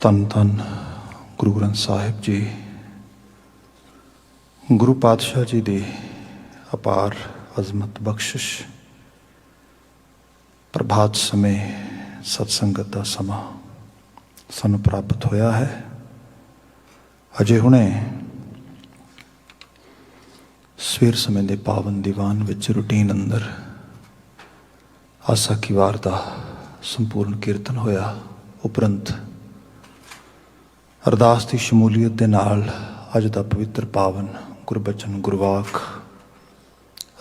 ਧੰਨ ਧੰਨ ਗੁਰੂ ਗ੍ਰੰਥ ਸਾਹਿਬ ਜੀ, ਗੁਰੂ ਪਾਤਸ਼ਾਹ ਜੀ ਦੀ ਅਪਾਰ ਅਜ਼ਮਤ ਬਖਸ਼ਿਸ਼। ਪ੍ਰਭਾਤ ਸਮੇਂ ਸਤਸੰਗਤ ਦਾ ਸਮਾਂ ਸਾਨੂੰ ਪ੍ਰਾਪਤ ਹੋਇਆ ਹੈ। ਅਜੇ ਹੁਣੇ ਸਵੇਰ ਸਮੇਂ ਦੇ ਪਾਵਨ ਦੀਵਾਨ ਵਿੱਚ ਰੂਟੀਨ ਅੰਦਰ ਆਸਾ ਕੀ ਵਾਰ ਦਾ ਸੰਪੂਰਨ ਕੀਰਤਨ ਹੋਇਆ। ਉਪਰੰਤ ਅਰਦਾਸ ਦੀ ਸ਼ਮੂਲੀਅਤ ਦੇ ਨਾਲ ਅੱਜ ਦਾ ਪਵਿੱਤਰ ਪਾਵਨ ਗੁਰਬਚਨ ਗੁਰਵਾਕ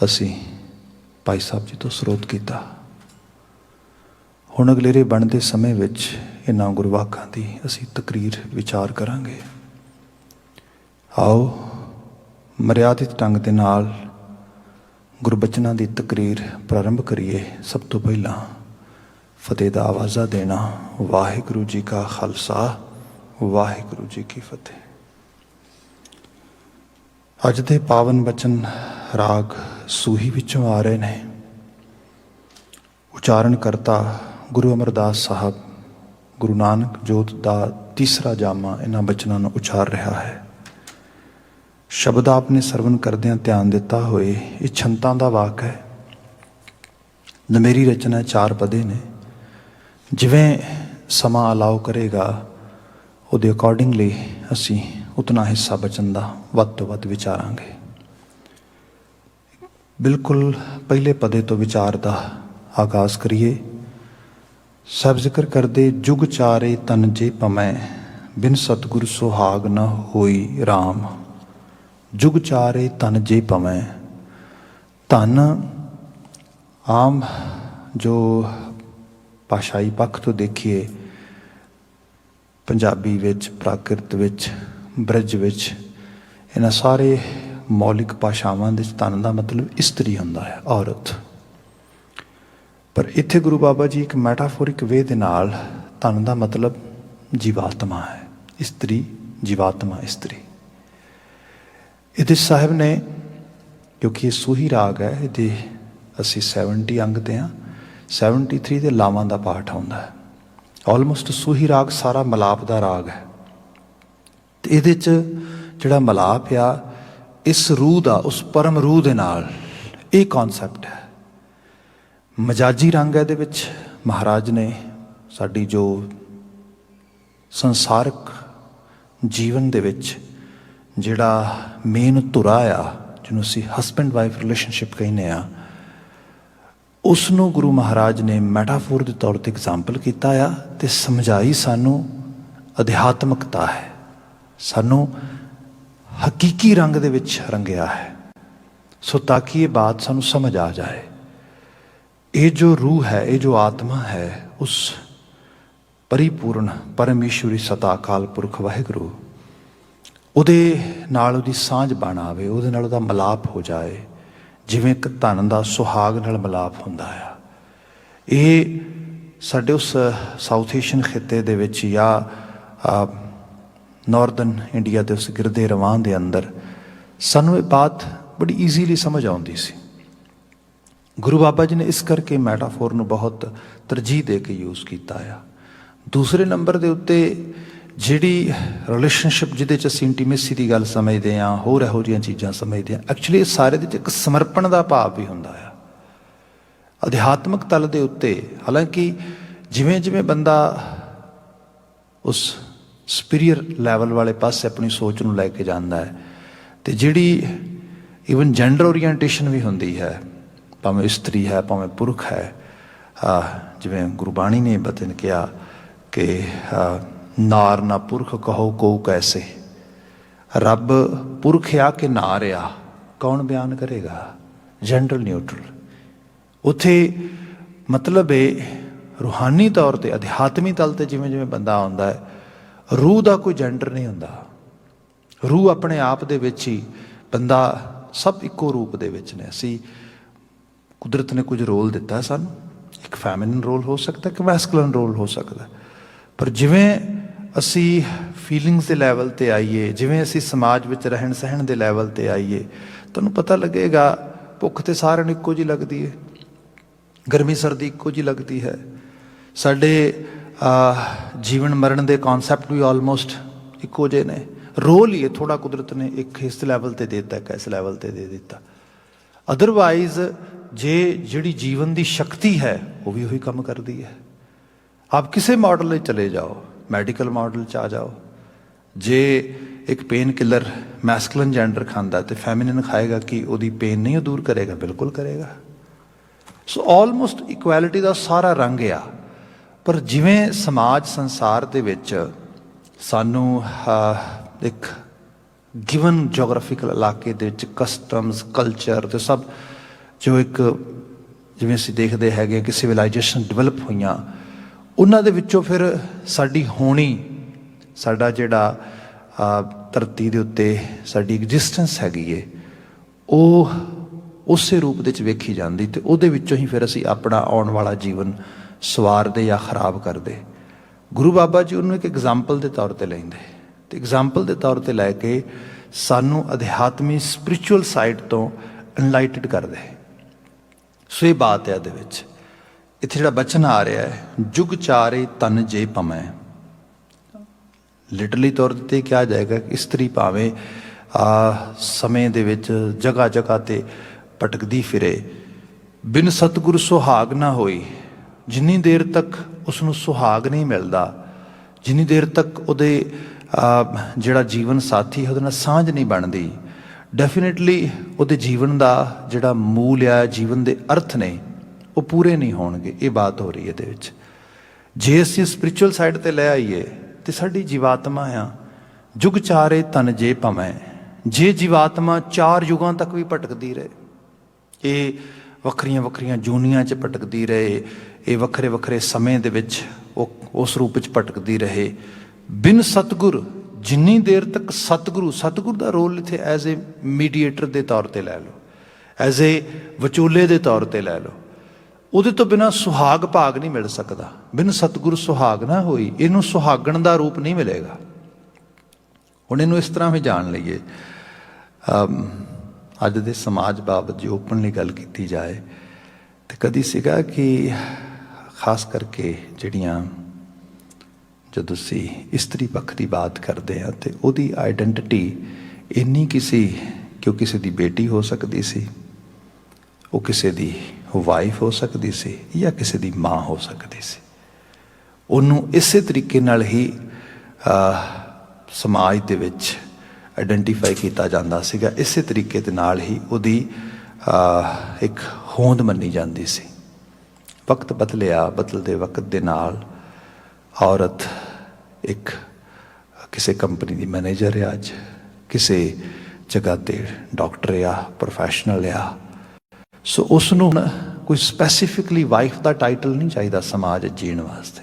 ਅਸੀਂ ਭਾਈ ਸਾਹਿਬ ਜੀ ਤੋਂ ਸਰੋਤ ਕੀਤਾ। ਹੁਣ ਅਗਲੇਰੇ ਬਣਦੇ ਸਮੇਂ ਵਿੱਚ ਇਹਨਾਂ ਗੁਰਵਾਕਾਂ ਦੀ ਅਸੀਂ ਤਕਰੀਰ ਵਿਚਾਰ ਕਰਾਂਗੇ। ਆਓ ਮਰਿਆਦਿਤ ਢੰਗ ਦੇ ਨਾਲ ਗੁਰਬਚਨਾਂ ਦੀ ਤਕਰੀਰ ਪ੍ਰਾਰੰਭ ਕਰੀਏ। ਸਭ ਤੋਂ ਪਹਿਲਾਂ ਫਤਿਹ ਦਾ ਆਵਾਜ਼ਾ ਦੇਣਾ। ਵਾਹਿਗੁਰੂ ਜੀ ਕਾ ਖਾਲਸਾ, ਵਾਹਿਗੁਰੂ ਜੀ ਕੀ ਫਤਿਹ। ਅੱਜ ਦੇ ਪਾਵਨ ਬਚਨ ਰਾਗ ਸੂਹੀ ਵਿੱਚੋਂ ਆ ਰਹੇ ਨੇ। ਉਚਾਰਨ ਕਰਤਾ ਗੁਰੂ ਅਮਰਦਾਸ ਸਾਹਿਬ ਗੁਰੂ ਨਾਨਕ ਜੋਤ ਦਾ ਤੀਸਰਾ ਜਾਮਾ ਇਹਨਾਂ ਬਚਨਾਂ ਨੂੰ ਉਚਾਰ ਰਿਹਾ ਹੈ। ਸ਼ਬਦ ਆਪ ਨੇ ਸਰਵਨ ਕਰਦਿਆਂ ਧਿਆਨ ਦਿੱਤਾ ਹੋਏ ਇਹ ਛੰਤਾਂ ਦਾ ਵਾਕ ਹੈ। ਮੇਰੀ ਰਚਨਾ 4 ਪਦੇ ਨੇ। ਜਿਵੇਂ ਸਮਾਂ ਅਲਾਓ ਕਰੇਗਾ ਉਹਦੇ ਅਕੋਰਡਿੰਗਲੀ ਅਸੀਂ ਉਤਨਾ ਹਿੱਸਾ ਬਚਨ ਦਾ ਵੱਧ ਤੋਂ ਵੱਧ ਵਿਚਾਰਾਂਗੇ। ਬਿਲਕੁਲ ਪਹਿਲੇ ਪਦੇ ਤੋਂ ਵਿਚਾਰ ਦਾ ਆਗਾਜ਼ ਕਰੀਏ। ਸਭ ਜ਼ਿਕਰ ਕਰਦੇ ਜੁਗ ਚਾਰੇ ਤਨ ਜੇ ਪਮੈ, ਬਿਨ ਸਤਿਗੁਰ ਸੁਹਾਗ ਨ ਹੋਈ ਰਾਮ। ਜੁਗ ਚਾਰੇ ਤਨ ਜੇ ਪਮੈ। ਧਨ ਆਮ ਜੋ ਭਾਸ਼ਾਈ ਪੱਖ ਤੋਂ ਦੇਖੀਏ, ਪੰਜਾਬੀ ਵਿੱਚ, ਪ੍ਰਾਕ੍ਰਿਤ ਵਿੱਚ, ਬ੍ਰਜ ਵਿੱਚ, ਇਹਨਾਂ ਸਾਰੇ ਮੌਲਿਕ ਭਾਸ਼ਾਵਾਂ ਦੇ ਧਨ ਦਾ ਮਤਲਬ ਇਸਤਰੀ ਹੁੰਦਾ ਹੈ, ਔਰਤ। ਪਰ ਇੱਥੇ ਗੁਰੂ ਬਾਬਾ ਜੀ ਇੱਕ ਮੈਟਾਫੋਰਿਕ ਵੇ ਦੇ ਨਾਲ ਧਨ ਦਾ ਮਤਲਬ ਜੀਵਾਤਮਾ ਹੈ। ਇਸਤਰੀ, ਜੀਵਾਤਮਾ, ਇਸਤਰੀ। ਇਹਦੇ ਸਾਹਿਬ ਨੇ, ਕਿਉਂਕਿ ਇਹ ਸੂਹੀ ਰਾਗ ਹੈ, ਇਹਦੇ ਅਸੀਂ 70 ਅੰਗ ਤੇ ਹਾਂ। 73 ਦੇ ਲਾਵਾਂ ਦਾ ਪਾਠ ਆਉਂਦਾ ਹੈ। ਆਲਮੋਸਟ ਸੂਹੀ ਰਾਗ ਸਾਰਾ ਮਲਾਪ ਦਾ ਰਾਗ ਹੈ। ਤੇ ਇਹਦੇ 'ਚ ਜਿਹੜਾ ਮਲਾਪ ਆ, ਇਸ ਰੂਹ ਦਾ, ਉਸ ਪਰਮ ਰੂਹ ਦੇ ਨਾਲ, ਇਹ ਕੌਨਸੈਪਟ ਹੈ। ਮਜਾਜੀ ਰੰਗ ਹੈ ਇਹਦੇ ਵਿੱਚ। ਮਹਾਰਾਜ ਨੇ ਸਾਡੀ ਜੋ ਸੰਸਾਰਕ ਜੀਵਨ ਦੇ ਵਿੱਚ ਜਿਹੜਾ ਮੇਨ ਧੁਰਾ ਆ, ਜਿਹਨੂੰ ਅਸੀਂ ਹਸਬੈਂਡ ਵਾਈਫ ਰਿਲੇਸ਼ਨਸ਼ਿਪ ਕਹਿੰਦੇ ਆ, ਉਸ ਨੂੰ ਗੁਰੂ ਮਹਾਰਾਜ ਨੇ ਮੈਟਾਫੋਰ ਦੇ ਤੌਰ 'ਤੇ ਐਗਜ਼ਾਮਪਲ ਕੀਤਾ ਆ ਅਤੇ ਸਮਝਾਈ ਸਾਨੂੰ ਅਧਿਆਤਮਕਤਾ ਹੈ, ਸਾਨੂੰ ਹਕੀਕੀ ਰੰਗ ਦੇ ਵਿੱਚ ਰੰਗਿਆ ਹੈ। ਸੋ ਤਾਂ ਕਿ ਇਹ ਬਾਤ ਸਾਨੂੰ ਸਮਝ ਆ ਜਾਏ। ਇਹ ਜੋ ਰੂਹ ਹੈ, ਇਹ ਜੋ ਆਤਮਾ ਹੈ, ਉਸ ਪਰਿਪੂਰਨ ਪਰਮੇਸ਼ਵਰੀ ਸਤਾ ਅਕਾਲ ਪੁਰਖ ਵਾਹਿਗੁਰੂ, ਉਹਦੇ ਨਾਲ ਉਹਦੀ ਸਾਂਝ ਬਣ ਆਵੇ, ਉਹਦੇ ਨਾਲ ਉਹਦਾ ਮਲਾਪ ਹੋ ਜਾਏ, ਜਿਵੇਂ ਇੱਕ ਧਨ ਦਾ ਸੁਹਾਗ ਨਾਲ ਮਿਲਾਪ ਹੁੰਦਾ ਆ। ਇਹ ਸਾਡੇ ਉਸ ਸਾਊਥ ਏਸ਼ੀਅਨ ਖਿੱਤੇ ਦੇ ਵਿੱਚ ਜਾਂ ਨਾਰਦਰਨ ਇੰਡੀਆ ਦੇ ਉਸ ਗਿਰਦੇ ਰਵਾਂ ਦੇ ਅੰਦਰ ਸਾਨੂੰ ਇਹ ਬਾਤ ਬੜੀ ਈਜ਼ੀਲੀ ਸਮਝ ਆਉਂਦੀ ਸੀ। ਗੁਰੂ ਬਾਬਾ ਜੀ ਨੇ ਇਸ ਕਰਕੇ ਮੈਟਾਫੋਰ ਨੂੰ ਬਹੁਤ ਤਰਜੀਹ ਦੇ ਕੇ ਯੂਜ਼ ਕੀਤਾ ਆ। ਦੂਸਰੇ ਨੰਬਰ ਦੇ ਉੱਤੇ ਜਿਹੜੀ ਰਿਲੇਸ਼ਨਸ਼ਿਪ ਜਿਹਦੇ 'ਚ ਅਸੀਂ ਇੰਟੀਮੇਸੀ ਦੀ ਗੱਲ ਸਮਝਦੇ ਹਾਂ, ਹੋਰ ਇਹੋ ਜਿਹੀਆਂ ਚੀਜ਼ਾਂ ਸਮਝਦੇ ਹਾਂ, ਐਕਚੁਅਲੀ ਇਹ ਸਾਰੇ ਦੇ 'ਚ ਇੱਕ ਸਮਰਪਣ ਦਾ ਭਾਵ ਵੀ ਹੁੰਦਾ ਆ ਅਧਿਆਤਮਕ ਤਲ ਦੇ ਉੱਤੇ। ਹਾਲਾਂਕਿ ਜਿਵੇਂ ਜਿਵੇਂ ਬੰਦਾ ਉਸ ਸੁਪੀਰੀਅਰ ਲੈਵਲ ਵਾਲੇ ਪਾਸੇ ਆਪਣੀ ਸੋਚ ਨੂੰ ਲੈ ਕੇ ਜਾਂਦਾ ਹੈ, ਅਤੇ ਜਿਹੜੀ ਈਵਨ ਜੈਂਡਰ ਓਰੀਐਂਟੇਸ਼ਨ ਵੀ ਹੁੰਦੀ ਹੈ, ਭਾਵੇਂ ਇਸਤਰੀ ਹੈ, ਭਾਵੇਂ ਪੁਰਖ ਹੈ। ਜਿਵੇਂ ਗੁਰਬਾਣੀ ਨੇ ਬਚਨ ਕਿਹਾ ਕਿ ਨਾਰ ਨਾ ਪੁਰਖ ਕਹੋ ਕੋ ਕੈਸੇ। ਰੱਬ ਪੁਰਖ ਆ ਕਿ ਨਾਰ ਆ, ਕੌਣ ਬਿਆਨ ਕਰੇਗਾ? Gender neutral. ਉੱਥੇ ਮਤਲਬ ਇਹ ਰੂਹਾਨੀ ਤੌਰ 'ਤੇ, ਅਧਿਆਤਮੀ ਤਲ 'ਤੇ ਜਿਵੇਂ ਜਿਵੇਂ ਬੰਦਾ ਆਉਂਦਾ ਹੈ, ਰੂਹ ਦਾ ਕੋਈ ਜੈਂਡਰ ਨਹੀਂ ਹੁੰਦਾ। ਰੂਹ ਆਪਣੇ ਆਪ ਦੇ ਵਿੱਚ ਹੀ, ਬੰਦਾ ਸਭ ਇੱਕੋ ਰੂਪ ਦੇ ਵਿੱਚ ਨੇ। ਅਸੀਂ ਕੁਦਰਤ ਨੇ ਕੁਝ ਰੋਲ ਦਿੱਤਾ ਸਾਨੂੰ। ਇੱਕ ਫੈਮਿਨਨ ਰੋਲ ਹੋ ਸਕਦਾ, ਇੱਕ ਮੈਸਕੂਲਨ ਰੋਲ ਹੋ ਸਕਦਾ। ਪਰ ਜਿਵੇਂ ਅਸੀਂ ਫੀਲਿੰਗਸ ਦੇ ਲੈਵਲ 'ਤੇ ਆਈਏ, ਜਿਵੇਂ ਅਸੀਂ ਸਮਾਜ ਵਿੱਚ ਰਹਿਣ ਸਹਿਣ ਦੇ ਲੈਵਲ 'ਤੇ ਆਈਏ, ਤੁਹਾਨੂੰ ਪਤਾ ਲੱਗੇਗਾ ਭੁੱਖ ਤਾਂ ਸਾਰਿਆਂ ਨੂੰ ਇੱਕੋ ਜਿਹੀ ਲੱਗਦੀ ਹੈ, ਗਰਮੀ ਸਰਦੀ ਇੱਕੋ ਜਿਹੀ ਲੱਗਦੀ ਹੈ। ਸਾਡੇ ਜੀਵਨ ਮਰਨ ਦੇ ਕਨਸੈਪਟ ਵੀ ਆਲਮੋਸਟ ਇੱਕੋ ਜਿਹੇ ਨੇ। ਰੋਲ ਹੀ ਹੈ ਥੋੜ੍ਹਾ ਕੁਦਰਤ ਨੇ ਇੱਕ ਇਸ ਲੈਵਲ 'ਤੇ ਦੇ ਦਿੱਤਾ, ਇੱਕ ਇਸ ਲੈਵਲ 'ਤੇ ਦੇ ਦਿੱਤਾ। ਅਦਰਵਾਈਜ਼ ਜੇ ਜਿਹੜੀ ਜੀਵਨ ਦੀ ਸ਼ਕਤੀ ਹੈ ਉਹ ਵੀ ਉਹੀ ਕੰਮ ਕਰਦੀ ਹੈ। ਆਪ ਕਿਸੇ ਮਾਡਲ ਵਿੱਚ ਚਲੇ ਜਾਓ, ਮੈਡੀਕਲ ਮਾਡਲ 'ਚ ਆ ਜਾਓ, ਜੇ ਇੱਕ ਪੇਨ ਕਿਲਰ ਮੈਸਕੂਲਨ ਜੈਂਡਰ ਖਾਂਦਾ ਅਤੇ ਫੈਮਿਨਨ ਖਾਏਗਾ ਕਿ ਉਹਦੀ ਪੇਨ ਨਹੀਂ ਉਹ ਦੂਰ ਕਰੇਗਾ? ਬਿਲਕੁਲ ਕਰੇਗਾ। ਸੋ ਆਲਮੋਸਟ ਇਕੁਐਲਿਟੀ ਦਾ ਸਾਰਾ ਰੰਗ ਆ। ਪਰ ਜਿਵੇਂ ਸਮਾਜ ਸੰਸਾਰ ਦੇ ਵਿੱਚ ਸਾਨੂੰ ਇੱਕ ਗਿਵਨ ਜੋਗ੍ਰਾਫੀਕਲ ਇਲਾਕੇ ਦੇ ਵਿੱਚ ਕਸਟਮਸ, ਕਲਚਰ ਅਤੇ ਸਭ ਜੋ ਇੱਕ ਜਿਵੇਂ ਅਸੀਂ ਦੇਖਦੇ ਹੈਗੇ ਕਿ ਸਿਵਲਾਈਜੇਸ਼ਨ ਡਿਵੈਲਪ ਹੋਈਆਂ, ਉਹਨਾਂ ਦੇ ਵਿੱਚੋਂ ਫਿਰ ਸਾਡੀ ਹੋਣੀ, ਸਾਡਾ ਜਿਹੜਾ ਧਰਤੀ ਦੇ ਉੱਤੇ ਸਾਡੀ ਐਗਜ਼ਿਸਟੈਂਸ ਹੈਗੀ ਏ, ਉਹ ਉਸੇ ਰੂਪ ਦੇ ਵਿੱਚ ਵੇਖੀ ਜਾਂਦੀ ਅਤੇ ਉਹਦੇ ਵਿੱਚੋਂ ਹੀ ਫਿਰ ਅਸੀਂ ਆਪਣਾ ਆਉਣ ਵਾਲਾ ਜੀਵਨ ਸਵਾਰਦੇ ਜਾਂ ਖਰਾਬ ਕਰਦੇ। ਗੁਰੂ ਬਾਬਾ ਜੀ ਉਹਨੂੰ ਇੱਕ ਐਗਜ਼ਾਮਪਲ ਦੇ ਤੌਰ 'ਤੇ ਲੈਂਦੇ ਅਤੇ ਐਗਜ਼ਾਮਪਲ ਦੇ ਤੌਰ 'ਤੇ ਲੈ ਕੇ ਸਾਨੂੰ ਅਧਿਆਤਮੀ ਸਪਿਰਿਚੁਅਲ ਸਾਈਡ ਤੋਂ ਇਨਲਾਈਟਡ ਕਰਦੇ। ਸੋ ਇਹ ਬਾਤ ਹੈ ਇਹਦੇ ਵਿੱਚ। ਇੱਥੇ ਜਿਹੜਾ ਬਚਨ ਆ ਰਿਹਾ ਹੈ, ਜੁਗ ਚਾਰੇ ਤਨ ਜੇ ਭਮੈ, ਲਿਟਰਲੀ ਤੌਰ 'ਤੇ ਕਿਹਾ ਜਾਏਗਾ ਕਿ ਇਸਤਰੀ ਭਾਵੇਂ ਸਮੇਂ ਦੇ ਵਿੱਚ ਜਗ੍ਹਾ ਜਗ੍ਹਾ 'ਤੇ ਭਟਕਦੀ ਫਿਰੇ, ਬਿਨ ਸਤਿਗੁਰ ਸੁਹਾਗ ਨਾ ਹੋਈ। ਜਿੰਨੀ ਦੇਰ ਤੱਕ ਉਸਨੂੰ ਸੁਹਾਗ ਨਹੀਂ ਮਿਲਦਾ, ਜਿੰਨੀ ਦੇਰ ਤੱਕ ਉਹਦੇ ਜਿਹੜਾ ਜੀਵਨ ਸਾਥੀ ਹੈ ਉਹਦੇ ਨਾਲ ਸਾਂਝ ਨਹੀਂ ਬਣਦੀ, ਡੈਫੀਨੇਟਲੀ ਉਹਦੇ ਜੀਵਨ ਦਾ ਜਿਹੜਾ ਮੂਲ ਆ, ਜੀਵਨ ਦੇ ਅਰਥ ਨੇ, ਉਹ ਪੂਰੇ ਨਹੀਂ ਹੋਣਗੇ। ਇਹ ਬਾਤ ਹੋ ਰਹੀ ਹੈ ਇਹਦੇ ਵਿੱਚ। ਜੇ ਅਸੀਂ ਸਪਿਰਿਚੁਅਲ ਸਾਈਡ 'ਤੇ ਲੈ ਆਈਏ ਅਤੇ ਸਾਡੀ ਜੀਵਾਤਮਾ ਆ, ਜੁਗ ਚਾਰੇ ਤਨ ਜੇ ਭਮੈ, ਜੇ ਜੀਵਾਤਮਾ 4 ਯੁਗਾਂ ਤੱਕ ਵੀ ਭਟਕਦੀ ਰਹੇ, ਇਹ ਵੱਖਰੀਆਂ ਵੱਖਰੀਆਂ ਜੂਨੀਆਂ 'ਚ ਭਟਕਦੀ ਰਹੇ, ਇਹ ਵੱਖਰੇ ਵੱਖਰੇ ਸਮੇਂ ਦੇ ਵਿੱਚ ਉਹ ਉਸ ਰੂਪ ਵਿੱਚ ਭਟਕਦੀ ਰਹੇ, ਬਿਨ ਸਤਿਗੁਰ, ਜਿੰਨੀ ਦੇਰ ਤੱਕ ਸਤਿਗੁਰ ਦਾ ਰੋਲ ਇੱਥੇ ਐਜ਼ ਏ ਮੀਡੀਏਟਰ ਦੇ ਤੌਰ 'ਤੇ ਲੈ ਲਓ, ਐਜ਼ ਏ ਵਿਚੋਲੇ ਦੇ ਤੌਰ 'ਤੇ ਲੈ ਲਓ, ਉਹਦੇ ਤੋਂ ਬਿਨਾਂ ਸੁਹਾਗ ਭਾਗ ਨਹੀਂ ਮਿਲ ਸਕਦਾ। ਬਿਨ ਸਤਿਗੁਰ ਸੁਹਾਗ ਨਾ ਹੋਈ, ਇਹਨੂੰ ਸੁਹਾਗਣ ਦਾ ਰੂਪ ਨਹੀਂ ਮਿਲੇਗਾ। ਹੁਣ ਇਹਨੂੰ ਇਸ ਤਰ੍ਹਾਂ ਵੀ ਜਾਣ ਲਈਏ, ਅੱਜ ਦੇ ਸਮਾਜ ਬਾਬਤ ਜੇ ਓਪਨਲੀ ਗੱਲ ਕੀਤੀ ਜਾਏ ਤਾਂ ਕਦੀ ਸੀਗਾ ਕਿ ਖਾਸ ਕਰਕੇ ਜਿਹੜੀਆਂ ਜਦੋਂ ਅਸੀਂ ਇਸਤਰੀ ਪੱਖ ਦੀ ਬਾਤ ਕਰਦੇ ਹਾਂ ਅਤੇ ਉਹਦੀ ਆਈਡੈਂਟੀਟੀ ਇੰਨੀ ਕੀ ਸੀ ਕਿ ਉਹ ਕਿਸੇ ਦੀ ਬੇਟੀ ਹੋ ਸਕਦੀ ਸੀ, ਉਹ ਕਿਸੇ ਦੀ ਵਾਈਫ ਹੋ ਸਕਦੀ ਸੀ, ਜਾਂ ਕਿਸੇ ਦੀ ਮਾਂ ਹੋ ਸਕਦੀ ਸੀ। ਉਹਨੂੰ ਇਸੇ ਤਰੀਕੇ ਨਾਲ ਹੀ ਸਮਾਜ ਦੇ ਵਿੱਚ ਆਈਡੈਂਟੀਫਾਈ ਕੀਤਾ ਜਾਂਦਾ ਸੀਗਾ, ਇਸੇ ਤਰੀਕੇ ਦੇ ਨਾਲ ਹੀ ਉਹਦੀ ਇੱਕ ਹੋਂਦ ਮੰਨੀ ਜਾਂਦੀ ਸੀ। ਵਕਤ ਬਦਲਿਆ, ਬਦਲਦੇ ਵਕਤ ਦੇ ਨਾਲ ਔਰਤ ਇੱਕ ਕਿਸੇ ਕੰਪਨੀ ਦੀ ਮੈਨੇਜਰ ਆ, ਅੱਜ ਕਿਸੇ ਜਗ੍ਹਾ 'ਤੇ ਡਾਕਟਰ ਆ, ਪ੍ਰੋਫੈਸ਼ਨਲ ਆ। ਸੋ ਉਸ ਨੂੰ ਕੋਈ ਸਪੈਸੀਫਿਕਲੀ ਵਾਈਫ ਦਾ ਟਾਈਟਲ ਨਹੀਂ ਚਾਹੀਦਾ ਸਮਾਜ ਜੀਣ ਵਾਸਤੇ।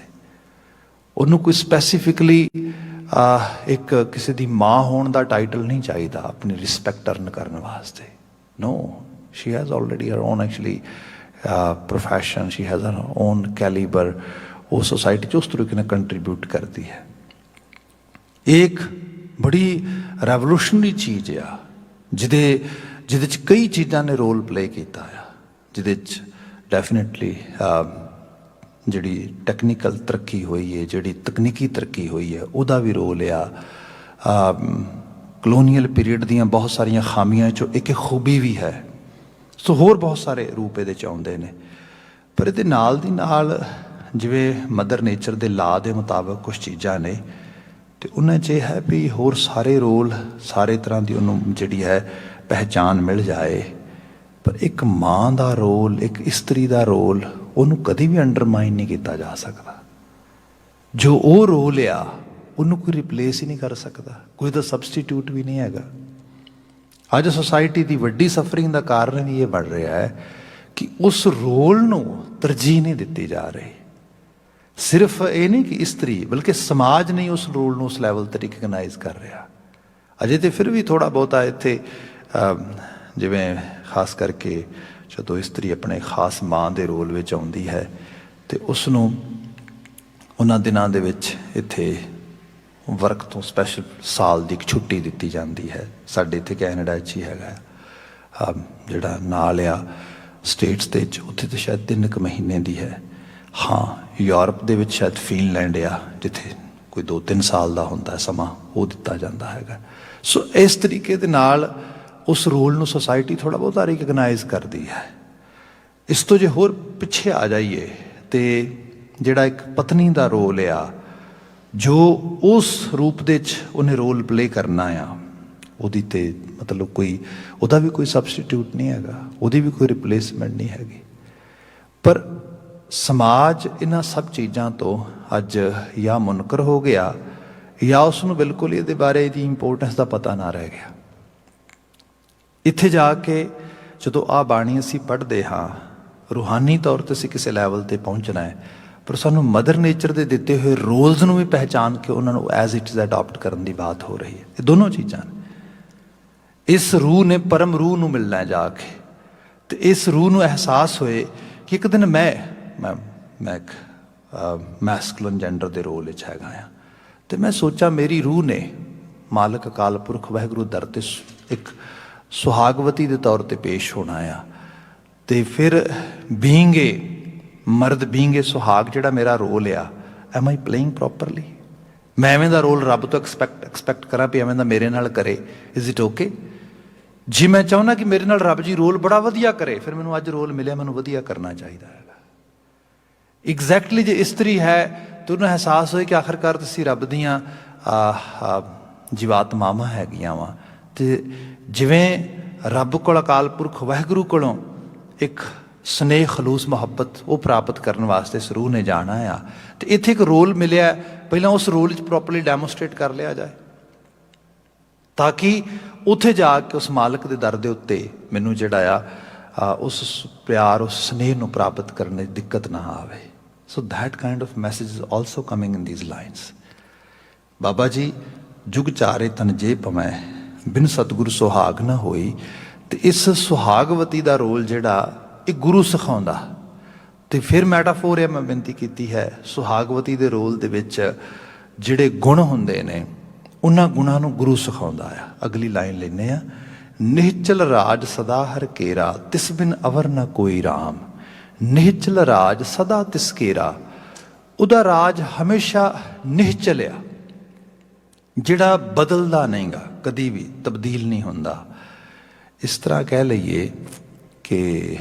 ਉਹਨੂੰ ਕੋਈ ਸਪੈਸੀਫਿਕਲੀ ਇੱਕ ਕਿਸੇ ਦੀ ਮਾਂ ਹੋਣ ਦਾ ਟਾਈਟਲ ਨਹੀਂ ਚਾਹੀਦਾ ਆਪਣੀ ਰਿਸਪੈਕਟ ਅਰਨ ਕਰਨ ਵਾਸਤੇ। No, she has already her own actually profession, she has her own calibre. ਉਹ ਸੋਸਾਇਟੀ 'ਚ ਉਸ ਤਰੀਕੇ ਨਾਲ ਕੰਟਰੀਬਿਊਟ ਕਰਦੀ ਹੈ। ਇਹ ਇੱਕ ਬੜੀ ਰੈਵੋਲੂਸ਼ਨਰੀ ਚੀਜ਼ ਆ ਜਿਹਦੇ 'ਚ ਕਈ ਚੀਜ਼ਾਂ ਨੇ ਰੋਲ ਪਲੇ ਕੀਤਾ ਆ, ਜਿਹਦੇ 'ਚ ਡੈਫੀਨੇਟਲੀ ਜਿਹੜੀ ਟੈਕਨੀਕਲ ਤਰੱਕੀ ਹੋਈ ਹੈ, ਜਿਹੜੀ ਤਕਨੀਕੀ ਤਰੱਕੀ ਹੋਈ ਹੈ, ਉਹਦਾ ਵੀ ਰੋਲ ਆ। ਕਲੋਨੀਅਲ ਪੀਰੀਅਡ ਦੀਆਂ ਬਹੁਤ ਸਾਰੀਆਂ ਖਾਮੀਆਂ 'ਚੋਂ ਇੱਕ ਖੂਬੀ ਵੀ ਹੈ। ਸੋ ਹੋਰ ਬਹੁਤ ਸਾਰੇ ਰੂਪ ਇਹਦੇ 'ਚ ਆਉਂਦੇ ਨੇ। ਪਰ ਇਹਦੇ ਨਾਲ ਦੀ ਨਾਲ ਜਿਵੇਂ ਮਦਰ ਨੇਚਰ ਦੇ ਲਾ ਦੇ ਮੁਤਾਬਕ ਕੁਛ ਚੀਜ਼ਾਂ ਨੇ ਅਤੇ ਉਹਨਾਂ 'ਚ ਇਹ ਹੈ ਵੀ ਹੋਰ ਸਾਰੇ ਰੋਲ, ਸਾਰੇ ਤਰ੍ਹਾਂ ਦੀ ਉਹਨੂੰ ਜਿਹੜੀ ਹੈ ਪਹਿਚਾਣ ਮਿਲ ਜਾਏ, ਪਰ ਇੱਕ ਮਾਂ ਦਾ ਰੋਲ, ਇੱਕ ਇਸਤਰੀ ਦਾ ਰੋਲ, ਉਹਨੂੰ ਕਦੀ ਵੀ ਅੰਡਰਮਾਈਨ ਨਹੀਂ ਕੀਤਾ ਜਾ ਸਕਦਾ। ਜੋ ਉਹ ਰੋਲ ਆ ਉਹਨੂੰ ਕੋਈ ਰਿਪਲੇਸ ਹੀ ਨਹੀਂ ਕਰ ਸਕਦਾ, ਕੋਈ ਉਹਦਾ ਸਬਸਟੀਟਿਊਟ ਵੀ ਨਹੀਂ ਹੈਗਾ। ਅੱਜ ਸੋਸਾਇਟੀ ਦੀ ਵੱਡੀ ਸਫਰਿੰਗ ਦਾ ਕਾਰਨ ਵੀ ਇਹ ਬਣ ਰਿਹਾ ਹੈ ਕਿ ਉਸ ਰੋਲ ਨੂੰ ਤਰਜੀਹ ਨਹੀਂ ਦਿੱਤੀ ਜਾ ਰਹੀ। ਸਿਰਫ ਇਹ ਨਹੀਂ ਕਿ ਇਸਤਰੀ, ਬਲਕਿ ਸਮਾਜ ਨਹੀਂ ਉਸ ਰੋਲ ਨੂੰ ਉਸ ਲੈਵਲ 'ਤੇ ਰਿਕਗਨਾਈਜ਼ ਕਰ ਰਿਹਾ। ਅਜੇ ਤਾਂ ਫਿਰ ਵੀ ਥੋੜ੍ਹਾ ਬਹੁਤਾ ਇੱਥੇ ਜਿਵੇਂ ਖਾਸ ਕਰਕੇ ਜਦੋਂ ਇਸਤਰੀ ਆਪਣੇ ਖਾਸ ਮਾਂ ਦੇ ਰੋਲ ਵਿੱਚ ਆਉਂਦੀ ਹੈ ਅਤੇ ਉਸ ਨੂੰ ਉਹਨਾਂ ਦਿਨਾਂ ਦੇ ਵਿੱਚ ਇੱਥੇ ਵਰਕ ਤੋਂ ਸਪੈਸ਼ਲ ਸਾਲ ਦੀ ਇੱਕ ਛੁੱਟੀ ਦਿੱਤੀ ਜਾਂਦੀ ਹੈ। ਸਾਡੇ ਇੱਥੇ ਕੈਨੇਡਾ 'ਚ ਹੀ ਹੈਗਾ ਜਿਹੜਾ ਨਾਲ ਆ ਸਟੇਟਸ ਦੇ ਵਿੱਚ, ਉੱਥੇ ਤਾਂ ਸ਼ਾਇਦ 3 ਕੁ ਮਹੀਨੇ ਦੀ ਹੈ। ਹਾਂ, ਯੂਰਪ ਦੇ ਵਿੱਚ ਸ਼ਾਇਦ ਫਿਨਲੈਂਡ ਆ ਜਿੱਥੇ ਕੋਈ 2-3 ਸਾਲ ਦਾ ਹੁੰਦਾ ਸਮਾਂ ਉਹ ਦਿੱਤਾ ਜਾਂਦਾ ਹੈਗਾ। ਸੋ ਇਸ ਤਰੀਕੇ ਦੇ ਨਾਲ ਉਸ ਰੋਲ ਨੂੰ ਸੁਸਾਇਟੀ ਥੋੜ੍ਹਾ ਬਹੁਤਾ ਰਿਕਗਨਾਈਜ਼ ਕਰਦੀ ਹੈ। ਇਸ ਤੋਂ ਜੇ ਹੋਰ ਪਿੱਛੇ ਆ ਜਾਈਏ ਤੇ ਜਿਹੜਾ ਇੱਕ ਪਤਨੀ ਦਾ ਰੋਲ ਆ, ਜੋ ਉਸ ਰੂਪ ਦੇ 'ਚ ਉਹਨੇ ਰੋਲ ਪਲੇ ਕਰਨਾ ਆ, ਉਹਦੀ ਤੇ ਮਤਲਬ ਕੋਈ ਉਹਦਾ ਵੀ ਕੋਈ ਸਬਸਟੀਟਿਊਟ ਨਹੀਂ ਹੈਗਾ, ਉਹਦੀ ਵੀ ਕੋਈ ਰਿਪਲੇਸਮੈਂਟ ਨਹੀਂ ਹੈਗੀ। ਪਰ ਸਮਾਜ ਇਹਨਾਂ ਸਭ ਚੀਜ਼ਾਂ ਤੋਂ ਅੱਜ ਜਾਂ ਮੁਨਕਰ ਹੋ ਗਿਆ ਜਾਂ ਉਸ ਨੂੰ ਬਿਲਕੁਲ ਇਹਦੇ ਬਾਰੇ ਦੀ ਇੰਪੋਰਟੈਂਸ ਦਾ ਪਤਾ ਨਾ ਰਹਿ ਗਿਆ। ਇੱਥੇ ਜਾ ਕੇ ਜਦੋਂ ਆਹ ਬਾਣੀ ਅਸੀਂ ਪੜ੍ਹਦੇ ਹਾਂ, ਰੂਹਾਨੀ ਤੌਰ 'ਤੇ ਅਸੀਂ ਕਿਸੇ ਲੈਵਲ 'ਤੇ ਪਹੁੰਚਣਾ ਹੈ, ਪਰ ਸਾਨੂੰ ਮਦਰ ਨੇਚਰ ਦੇ ਦਿੱਤੇ ਹੋਏ ਰੋਲਸ ਨੂੰ ਵੀ ਪਹਿਚਾਨ ਕੇ ਉਹਨਾਂ ਨੂੰ ਐਜ਼ ਇਟ ਇਜ਼ ਅਡਾਪਟ ਕਰਨ ਦੀ ਬਾਤ ਹੋ ਰਹੀ ਹੈ। ਇਹ ਦੋਨੋਂ ਚੀਜ਼ਾਂ ਨੇ। ਇਸ ਰੂਹ ਨੇ ਪਰਮ ਰੂਹ ਨੂੰ ਮਿਲਣਾ ਜਾ ਕੇ, ਤੇ ਇਸ ਰੂਹ ਨੂੰ ਅਹਿਸਾਸ ਹੋਏ ਕਿ ਇੱਕ ਦਿਨ ਮੈਂ ਇੱਕ ਮੈਸਕੂਲਨ ਜੈਂਡਰ ਦੇ ਰੋਲ ਵਿੱਚ ਹੈਗਾ ਆ, ਤੇ ਮੈਂ ਸੋਚਾਂ ਮੇਰੀ ਰੂਹ ਨੇ ਮਾਲਕ ਅਕਾਲ ਪੁਰਖ ਵਾਹਿਗੁਰੂ ਦਰ 'ਤੇ ਇੱਕ ਸੁਹਾਗਵਤੀ ਦੇ ਤੌਰ 'ਤੇ ਪੇਸ਼ ਹੋਣਾ ਆ। ਤੇ ਫਿਰ ਬੀਇੰਗ ਏ ਮਰਦ, ਬੀਇੰਗ ਏ ਸੁਹਾਗ, ਜਿਹੜਾ ਮੇਰਾ ਰੋਲ ਆ, ਐਮ ਆਈ ਪਲੇਇੰਗ ਪ੍ਰੋਪਰਲੀ? ਮੈਂ ਐਵੇਂ ਦਾ ਰੋਲ ਰੱਬ ਤੋਂ ਐਕਸਪੈਕਟ ਕਰਾਂ ਵੀ ਐਵੇਂ ਦਾ ਮੇਰੇ ਨਾਲ ਕਰੇ? Is it okay? ਜੇ ਮੈਂ ਚਾਹੁੰਦਾ ਕਿ ਮੇਰੇ ਨਾਲ ਰੱਬ ਜੀ ਰੋਲ ਬੜਾ ਵਧੀਆ ਕਰੇ, ਫਿਰ ਮੈਨੂੰ ਅੱਜ ਰੋਲ ਮਿਲਿਆ, ਮੈਨੂੰ ਵਧੀਆ ਕਰਨਾ ਚਾਹੀਦਾ ਹੈਗਾ। ਐਗਜ਼ੈਕਟਲੀ ਜੇ ਇਸਤਰੀ ਹੈ ਤਾਂ ਉਹਨੂੰ ਅਹਿਸਾਸ ਹੋਏ ਕਿ ਆਖਰਕਾਰ ਤੁਸੀਂ ਰੱਬ ਦੀਆਂ ਜੀਵਾਤਮਾਵਾਂ ਹੈਗੀਆਂ ਵਾ, ਤੇ ਜਿਵੇਂ ਰੱਬ ਕੋਲ ਅਕਾਲ ਪੁਰਖ ਵਾਹਿਗੁਰੂ ਕੋਲੋਂ ਇੱਕ ਸਨੇਹ ਖਲੂਸ ਮੁਹੱਬਤ ਉਹ ਪ੍ਰਾਪਤ ਕਰਨ ਵਾਸਤੇ ਇਸ ਰੂਹ ਨੇ ਜਾਣਾ ਆ, ਤੇ ਇੱਥੇ ਇੱਕ ਰੋਲ ਮਿਲਿਆ, ਪਹਿਲਾਂ ਉਸ ਰੋਲ ਵਿੱਚ ਪ੍ਰੋਪਰਲੀ ਡੈਮੋਸਟ੍ਰੇਟ ਕਰ ਲਿਆ ਜਾਏ, ਤਾਂ ਕਿ ਉੱਥੇ ਜਾ ਕੇ ਉਸ ਮਾਲਕ ਦੇ ਦਰ ਦੇ ਉੱਤੇ ਮੈਨੂੰ ਜਿਹੜਾ ਆ ਉਸ ਪਿਆਰ, ਉਸ ਸਨੇਹ ਨੂੰ ਪ੍ਰਾਪਤ ਕਰਨ ਦੀ ਦਿੱਕਤ ਨਾ ਆਵੇ। So that kind of message is also coming in these lines. Baba ji, ਜੁਗ ਚਾਰੇ ਤਨ ਜੇ ਭਵੈ ਬਿਨ ਸਤਿਗੁਰ ਸੁਹਾਗ ਨਾ ਹੋਈ। ਤੇ ਇਸ ਸੁਹਾਗਵਤੀ ਦਾ ਰੋਲ ਜਿਹੜਾ ਇਹ ਗੁਰੂ ਸਿਖਾਉਂਦਾ, ਤੇ ਫਿਰ ਮੈਟਾਫੋਰ ਹੈ, ਮੈਂ ਬੇਨਤੀ ਕੀਤੀ ਹੈ, ਸੁਹਾਗਵਤੀ ਦੇ ਰੋਲ ਦੇ ਵਿੱਚ ਜਿਹੜੇ ਗੁਣ ਹੁੰਦੇ ਨੇ ਉਹਨਾਂ ਗੁਣਾਂ ਨੂੰ ਗੁਰੂ ਸਿਖਾਉਂਦਾ ਆ। ਅਗਲੀ ਲਾਈਨ ਲੈਂਦੇ ਆ, ਨਿਹਚਲ ਰਾਜ ਸਦਾ ਹਰ ਕੇਰਾ ਤਿਸ ਬਿਨ ਅਵਰ ਨਾ ਕੋਈ ਰਾਮ। ਨਿਹਚਲ ਰਾਜ ਸਦਾ ਤਿਸ ਕੇਰਾ, ਉਹਦਾ ਰਾਜ ਹਮੇਸ਼ਾ ਨਿਹਚਲ ਆ, ਜਿਹੜਾ ਬਦਲਦਾ ਨਹੀਂਗਾ, ਕਦੀ ਵੀ ਤਬਦੀਲ ਨਹੀਂ ਹੁੰਦਾ। ਇਸ ਤਰ੍ਹਾਂ ਕਹਿ ਲਈਏ ਕਿ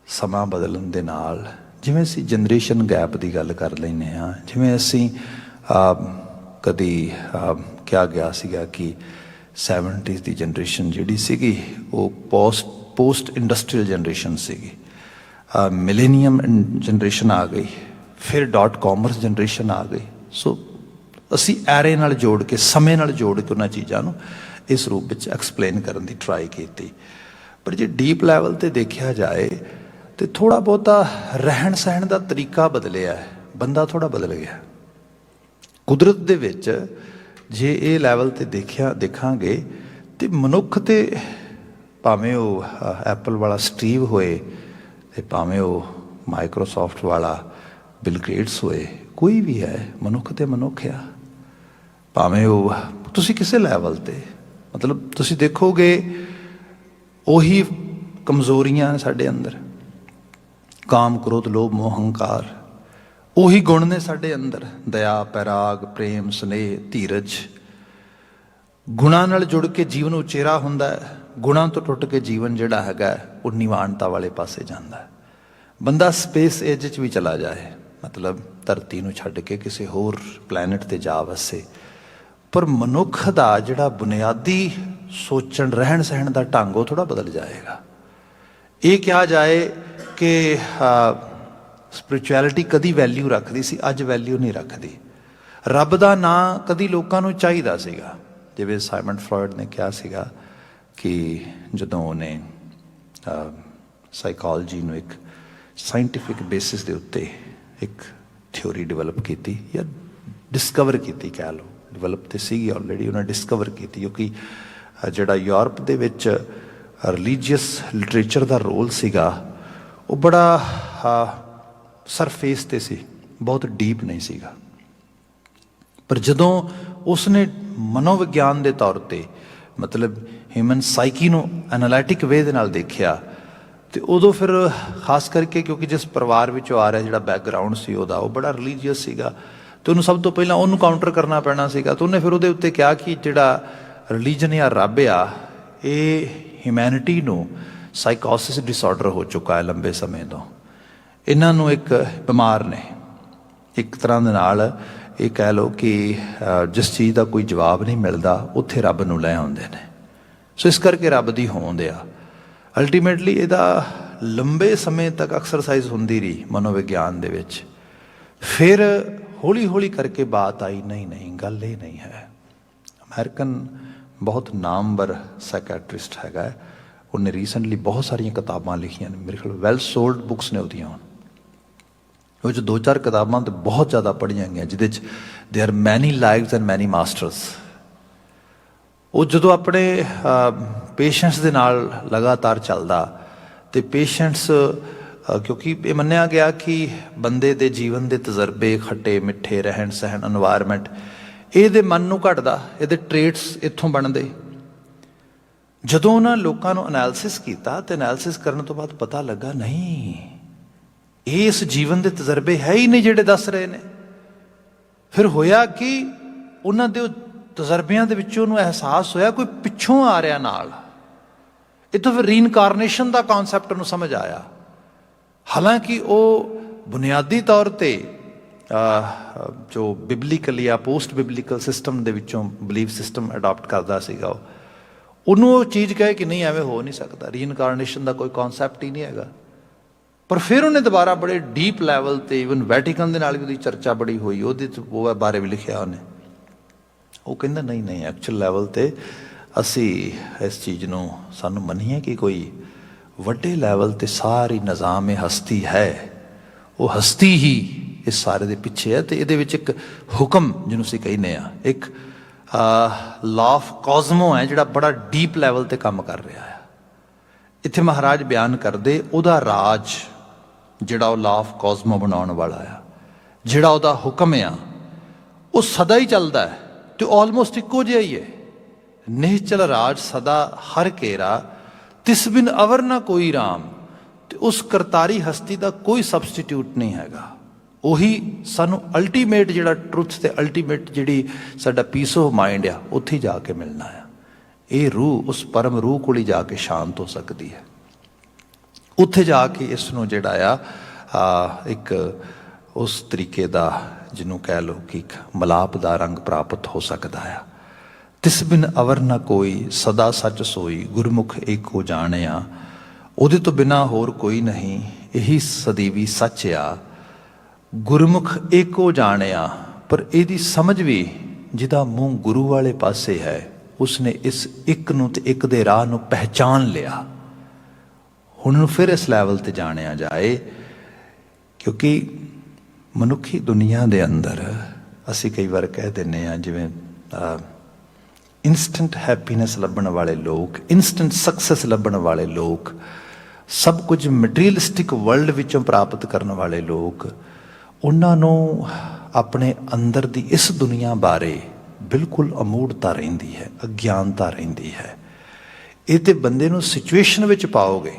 ਸਮਾਂ ਬਦਲਣ ਦੇ ਨਾਲ, ਜਿਵੇਂ ਅਸੀਂ ਜਨਰੇਸ਼ਨ ਗੈਪ ਦੀ ਗੱਲ ਕਰ ਲੈਂਦੇ ਹਾਂ, ਜਿਵੇਂ ਅਸੀਂ ਕਦੀ ਕਿਹਾ ਗਿਆ ਸੀਗਾ ਕਿ 70s ਦੀ ਜਨਰੇਸ਼ਨ ਜਿਹੜੀ ਸੀਗੀ ਉਹ ਪੋਸਟ ਇੰਡਸਟਰੀਅਲ ਜਨਰੇਸ਼ਨ ਸੀਗੀ, ਮਿਲੇਨੀਅਮ ਜਨਰੇਸ਼ਨ ਆ ਗਈ, ਫਿਰ ਡਾਟ ਕਾਮਰਸ ਜਨਰੇਸ਼ਨ ਆ ਗਈ। ਸੋ ਅਸੀਂ ਐਰੇ ਨਾਲ ਜੋੜ ਕੇ, ਸਮੇਂ ਨਾਲ ਜੋੜ ਕੇ ਉਹਨਾਂ ਚੀਜ਼ਾਂ ਨੂੰ ਇਸ ਰੂਪ ਵਿੱਚ ਐਕਸਪਲੇਨ ਕਰਨ ਦੀ ਟਰਾਈ ਕੀਤੀ। ਪਰ ਜੇ ਡੀਪ ਲੈਵਲ 'ਤੇ ਦੇਖਿਆ ਜਾਏ ਤੇ ਥੋੜ੍ਹਾ ਬਹੁਤਾ ਰਹਿਣ ਸਹਿਣ ਦਾ ਤਰੀਕਾ ਬਦਲਿਆ ਹੈ, ਬੰਦਾ ਥੋੜ੍ਹਾ ਬਦਲ ਗਿਆ। ਕੁਦਰਤ ਦੇ ਵਿੱਚ ਜੇ ਇਹ ਲੈਵਲ 'ਤੇ ਦੇਖਾਂਗੇ ਤੇ ਮਨੁੱਖ, ਤੇ ਭਾਵੇਂ ਉਹ ਐਪਲ ਵਾਲਾ ਸਟੀਵ ਹੋਏ ਤੇ ਭਾਵੇਂ ਉਹ ਮਾਈਕਰੋਸਾਫਟ ਵਾਲਾ ਬਿਲ ਗੇਟਸ ਹੋਏ, ਕੋਈ ਵੀ ਹੈ, ਮਨੁੱਖ ਤੇ ਮਨੁੱਖ ਆ। ਭਾਵੇਂ ਉਹ ਤੁਸੀਂ ਕਿਸੇ ਲੈਵਲ 'ਤੇ, ਮਤਲਬ ਤੁਸੀਂ ਦੇਖੋਗੇ ਉਹੀ ਕਮਜ਼ੋਰੀਆਂ ਸਾਡੇ ਅੰਦਰ, ਕਾਮ ਕ੍ਰੋਧ ਲੋਭ ਮੋਹ ਹੰਕਾਰ, ਉਹੀ ਗੁਣ ਨੇ ਸਾਡੇ ਅੰਦਰ, ਦਇਆ ਪੈਰਾਗ ਪ੍ਰੇਮ ਸਨੇਹ ਧੀਰਜ। ਗੁਣਾਂ ਨਾਲ ਜੁੜ ਕੇ ਜੀਵਨ ਉਚੇਰਾ ਹੁੰਦਾ ਹੈ, ਗੁਣਾਂ ਤੋਂ ਟੁੱਟ ਕੇ ਜੀਵਨ ਜਿਹੜਾ ਹੈਗਾ ਉਹ ਨਿਵਾਨਤਾ ਵਾਲੇ ਪਾਸੇ ਜਾਂਦਾ ਹੈ। ਬੰਦਾ ਸਪੇਸ ਏਜ 'ਚ ਵੀ ਚਲਾ ਜਾਏ, ਮਤਲਬ ਧਰਤੀ ਨੂੰ ਛੱਡ ਕੇ ਕਿਸੇ ਹੋਰ ਪਲੈਨਟ 'ਤੇ ਜਾ ਵਸੇ, ਪਰ ਮਨੁੱਖ ਦਾ ਜਿਹੜਾ ਬੁਨਿਆਦੀ ਸੋਚਣ ਰਹਿਣ ਸਹਿਣ ਦਾ ਢੰਗ ਉਹ ਥੋੜ੍ਹਾ ਬਦਲ ਜਾਏਗਾ। ਇਹ ਕਿਹਾ ਜਾਏ ਕਿ ਸਪਿਰਿਚੁਅਲਿਟੀ ਕਦੀ ਵੈਲਿਊ ਰੱਖਦੀ ਸੀ, ਅੱਜ ਵੈਲਿਊ ਨਹੀਂ ਰੱਖਦੀ। ਰੱਬ ਦਾ ਨਾਂ ਕਦੀ ਲੋਕਾਂ ਨੂੰ ਚਾਹੀਦਾ ਸੀਗਾ, ਜਿਵੇਂ ਸਾਈਮਨ ਫਰੋਇਡ ਨੇ ਕਿਹਾ ਸੀਗਾ ਕਿ ਜਦੋਂ ਉਹਨੇ ਸਾਈਕੋਲੋਜੀ ਨੂੰ ਇੱਕ ਸਾਇੰਟੀਫਿਕ ਬੇਸਿਸ ਦੇ ਉੱਤੇ ਇੱਕ ਥਿਊਰੀ ਡਿਵੈਲਪ ਕੀਤੀ, ਜਾਂ ਡਿਸਕਵਰ ਕੀਤੀ ਕਹਿ ਲਓ, ਡਿਵੈਲਪ ਤਾਂ ਸੀਗੀ ਆਲਰੇਡੀ, ਉਹਨੇ ਡਿਸਕਵਰ ਕੀਤੀ, ਕਿਉਂਕਿ ਜਿਹੜਾ ਯੂਰਪ ਦੇ ਵਿੱਚ ਰਿਲੀਜੀਅਸ ਲਿਟਰੇਚਰ ਦਾ ਰੋਲ ਸੀਗਾ ਉਹ ਬੜਾ ਸਰਫੇਸ 'ਤੇ ਸੀ, ਬਹੁਤ ਡੀਪ ਨਹੀਂ ਸੀਗਾ। ਪਰ ਜਦੋਂ ਉਸਨੇ ਮਨੋਵਿਗਿਆਨ ਦੇ ਤੌਰ 'ਤੇ, ਮਤਲਬ ਹਿਊਮਨ ਸਾਈਕੀ ਨੂੰ ਐਨਾਲਿਟਿਕ ਵੇ ਦੇ ਨਾਲ ਦੇਖਿਆ, तो उदों फिर खास करके क्योंकि जिस परिवार विचों आ रहा जिहड़ा बैकग्राउंड सी उहदा वो बड़ा रिलीजीअस सीगा, तो उन्होंने सब तो पहला उन्होंने काउंटर करना पैना सीगा। तो उन्हें फिर उहदे उत्ते कहा कि जिहड़ा रिलीजन या रब आ ये ह्यूमैनिटी नूं साइकोसिस डिसऑर्डर हो चुका है लंबे समय तो, इन्हां नूं एक बीमार ने एक तरह दे नाल ये कह लो कि जिस चीज़ का कोई जवाब नहीं मिलता उत्थे रब नूं लै आउंदे ने। सो इस करके रब दी होंद आ अल्टीमेटली इहदा लंबे समय तक एक्सरसाइज होंदी रही मनोविज्ञान दे विच। फिर हौली हौली करके बात आई नहीं नहीं गल ये नहीं है। अमेरिकन बहुत नामवर साइकैट्रिस्ट हैगा, उन्हें रीसेंटली बहुत सारिया किताबां लिखियां ने, मेरे ख्याल वैल सोल्ड बुक्स ने उहदियां वो जो 2-4 किताबां तो बहुत ज़्यादा पढ़िया गई जिहदे they are many lives and many masters. वो जो अपने पेशेंट्स दे नाल लगातार चलदा तो पेशेंट्स क्योंकि ये मन्निया गया कि बंदे दे जीवन के तजर्बे खट्टे मिठे रहन सहन एनवायरमेंट ये मन नूं घटदा, ये ट्रेट्स इत्थों बनते। जदों उन्हां लोकां नूं एनालिसिस कीता तो एनालिसिस करने तो बाद पता लगा नहीं ये इस जीवन के तजर्बे है ही नहीं जिहड़े दस रहे ने। फिर होया कि उन्हां दे तजर्बियां दे विचों उहनूं एहसास होया कोई पिछों आ रहा नाल, इतों फिर रीइनकारनेशन का कॉन्सैप्ट उन्होंने समझ आया। हालांकि वो बुनियादी तौर पर जो बिबलीकल या पोस्ट बिबलीकल सिस्टम दे विचों बिलीफ सिस्टम अडॉप्ट करता सीगा, उन्होंने वो चीज़ कहे कि नहीं एवं हो नहीं सकता, रीइनकारनेशन का कोई कॉन्सैप्ट ही नहीं है। पर फिर उन्हें दोबारा बड़े डीप लैवल पर ईवन वैटिकन के नाल भी चर्चा बड़ी हुई, वो बारे भी लिखा उन्हें। वो कहता नहीं नहीं एक्चुअल लैवल पर असी इस चीज़ नूं सानूं मनीए कि कोई वड्डे लैवल ते सारी निज़ाम हस्ती है, वो हस्ती ही इस सारे दे पिछे है। तो ये एक हुक्म जिन्होंने असीं कहने आ एक लॉ ऑफ कॉस्मो है जिहड़ा बड़ा डीप लैवल ते काम कर रहा है। इत्थे महाराज बयान करदे उहदा राज जिहड़ा वो लॉ ऑफ कॉस्मो बनाउण वाला आ, जिहड़ा उहदा हुक्म आ वो सदा ही चलदा है, तो ऑलमोस्ट इक्को जिहा ही है। निश्चल राज सदा हर घेरा तिस बिन अवर ना कोई राम, तो उस करतारी हस्ती का कोई सबसटीट्यूट नहीं हैगा। उही सानू अल्टीमेट जिहड़ा ट्रुथ ते अल्टीमेट जिहड़ी साडा पीस ऑफ माइंड आ उत्थे जाके मिलना है। ये रूह उस परम रूह कोल ही जाके शांत हो सकती है, उत्थे जाके इसनूं जिहड़ा आ एक उस तरीके का जिन्हों कह लो कि एक मलाप का रंग प्राप्त हो सकता है। तिस बिन अवर ना कोई सदा सच सोई गुरमुख एको जाणिया, उहदे तो बिना होर कोई नहीं यही सदीवी सच आ। गुरमुख एको जाणिया, पर इहदी समझ भी जिहदा मूँह गुरु वाले पासे है, उसने इस एक नूं ते एक दे राह नूं पहचान लिया। हुण फिर इस लैवल ते जाणिया जाए, क्योंकि मनुखी दुनिया दे अंदर असी कई बार कह दिंने आ जिवें इंस्टेंट हैप्पीनेस लभण वाले लोग, इंस्टेंट सक्सैस लभण वाले लोग, सब कुछ मटीरियलिस्टिक वर्ल्ड विचों प्राप्त करने वाले लोग, उन्हां नूं अपने अंदर दी इस दुनिया बारे बिल्कुल अमूढ़ता रहिंदी है, अज्ञानता रहिंदी है। ये तो बंदे नूं सिचुएशन विच पाओगे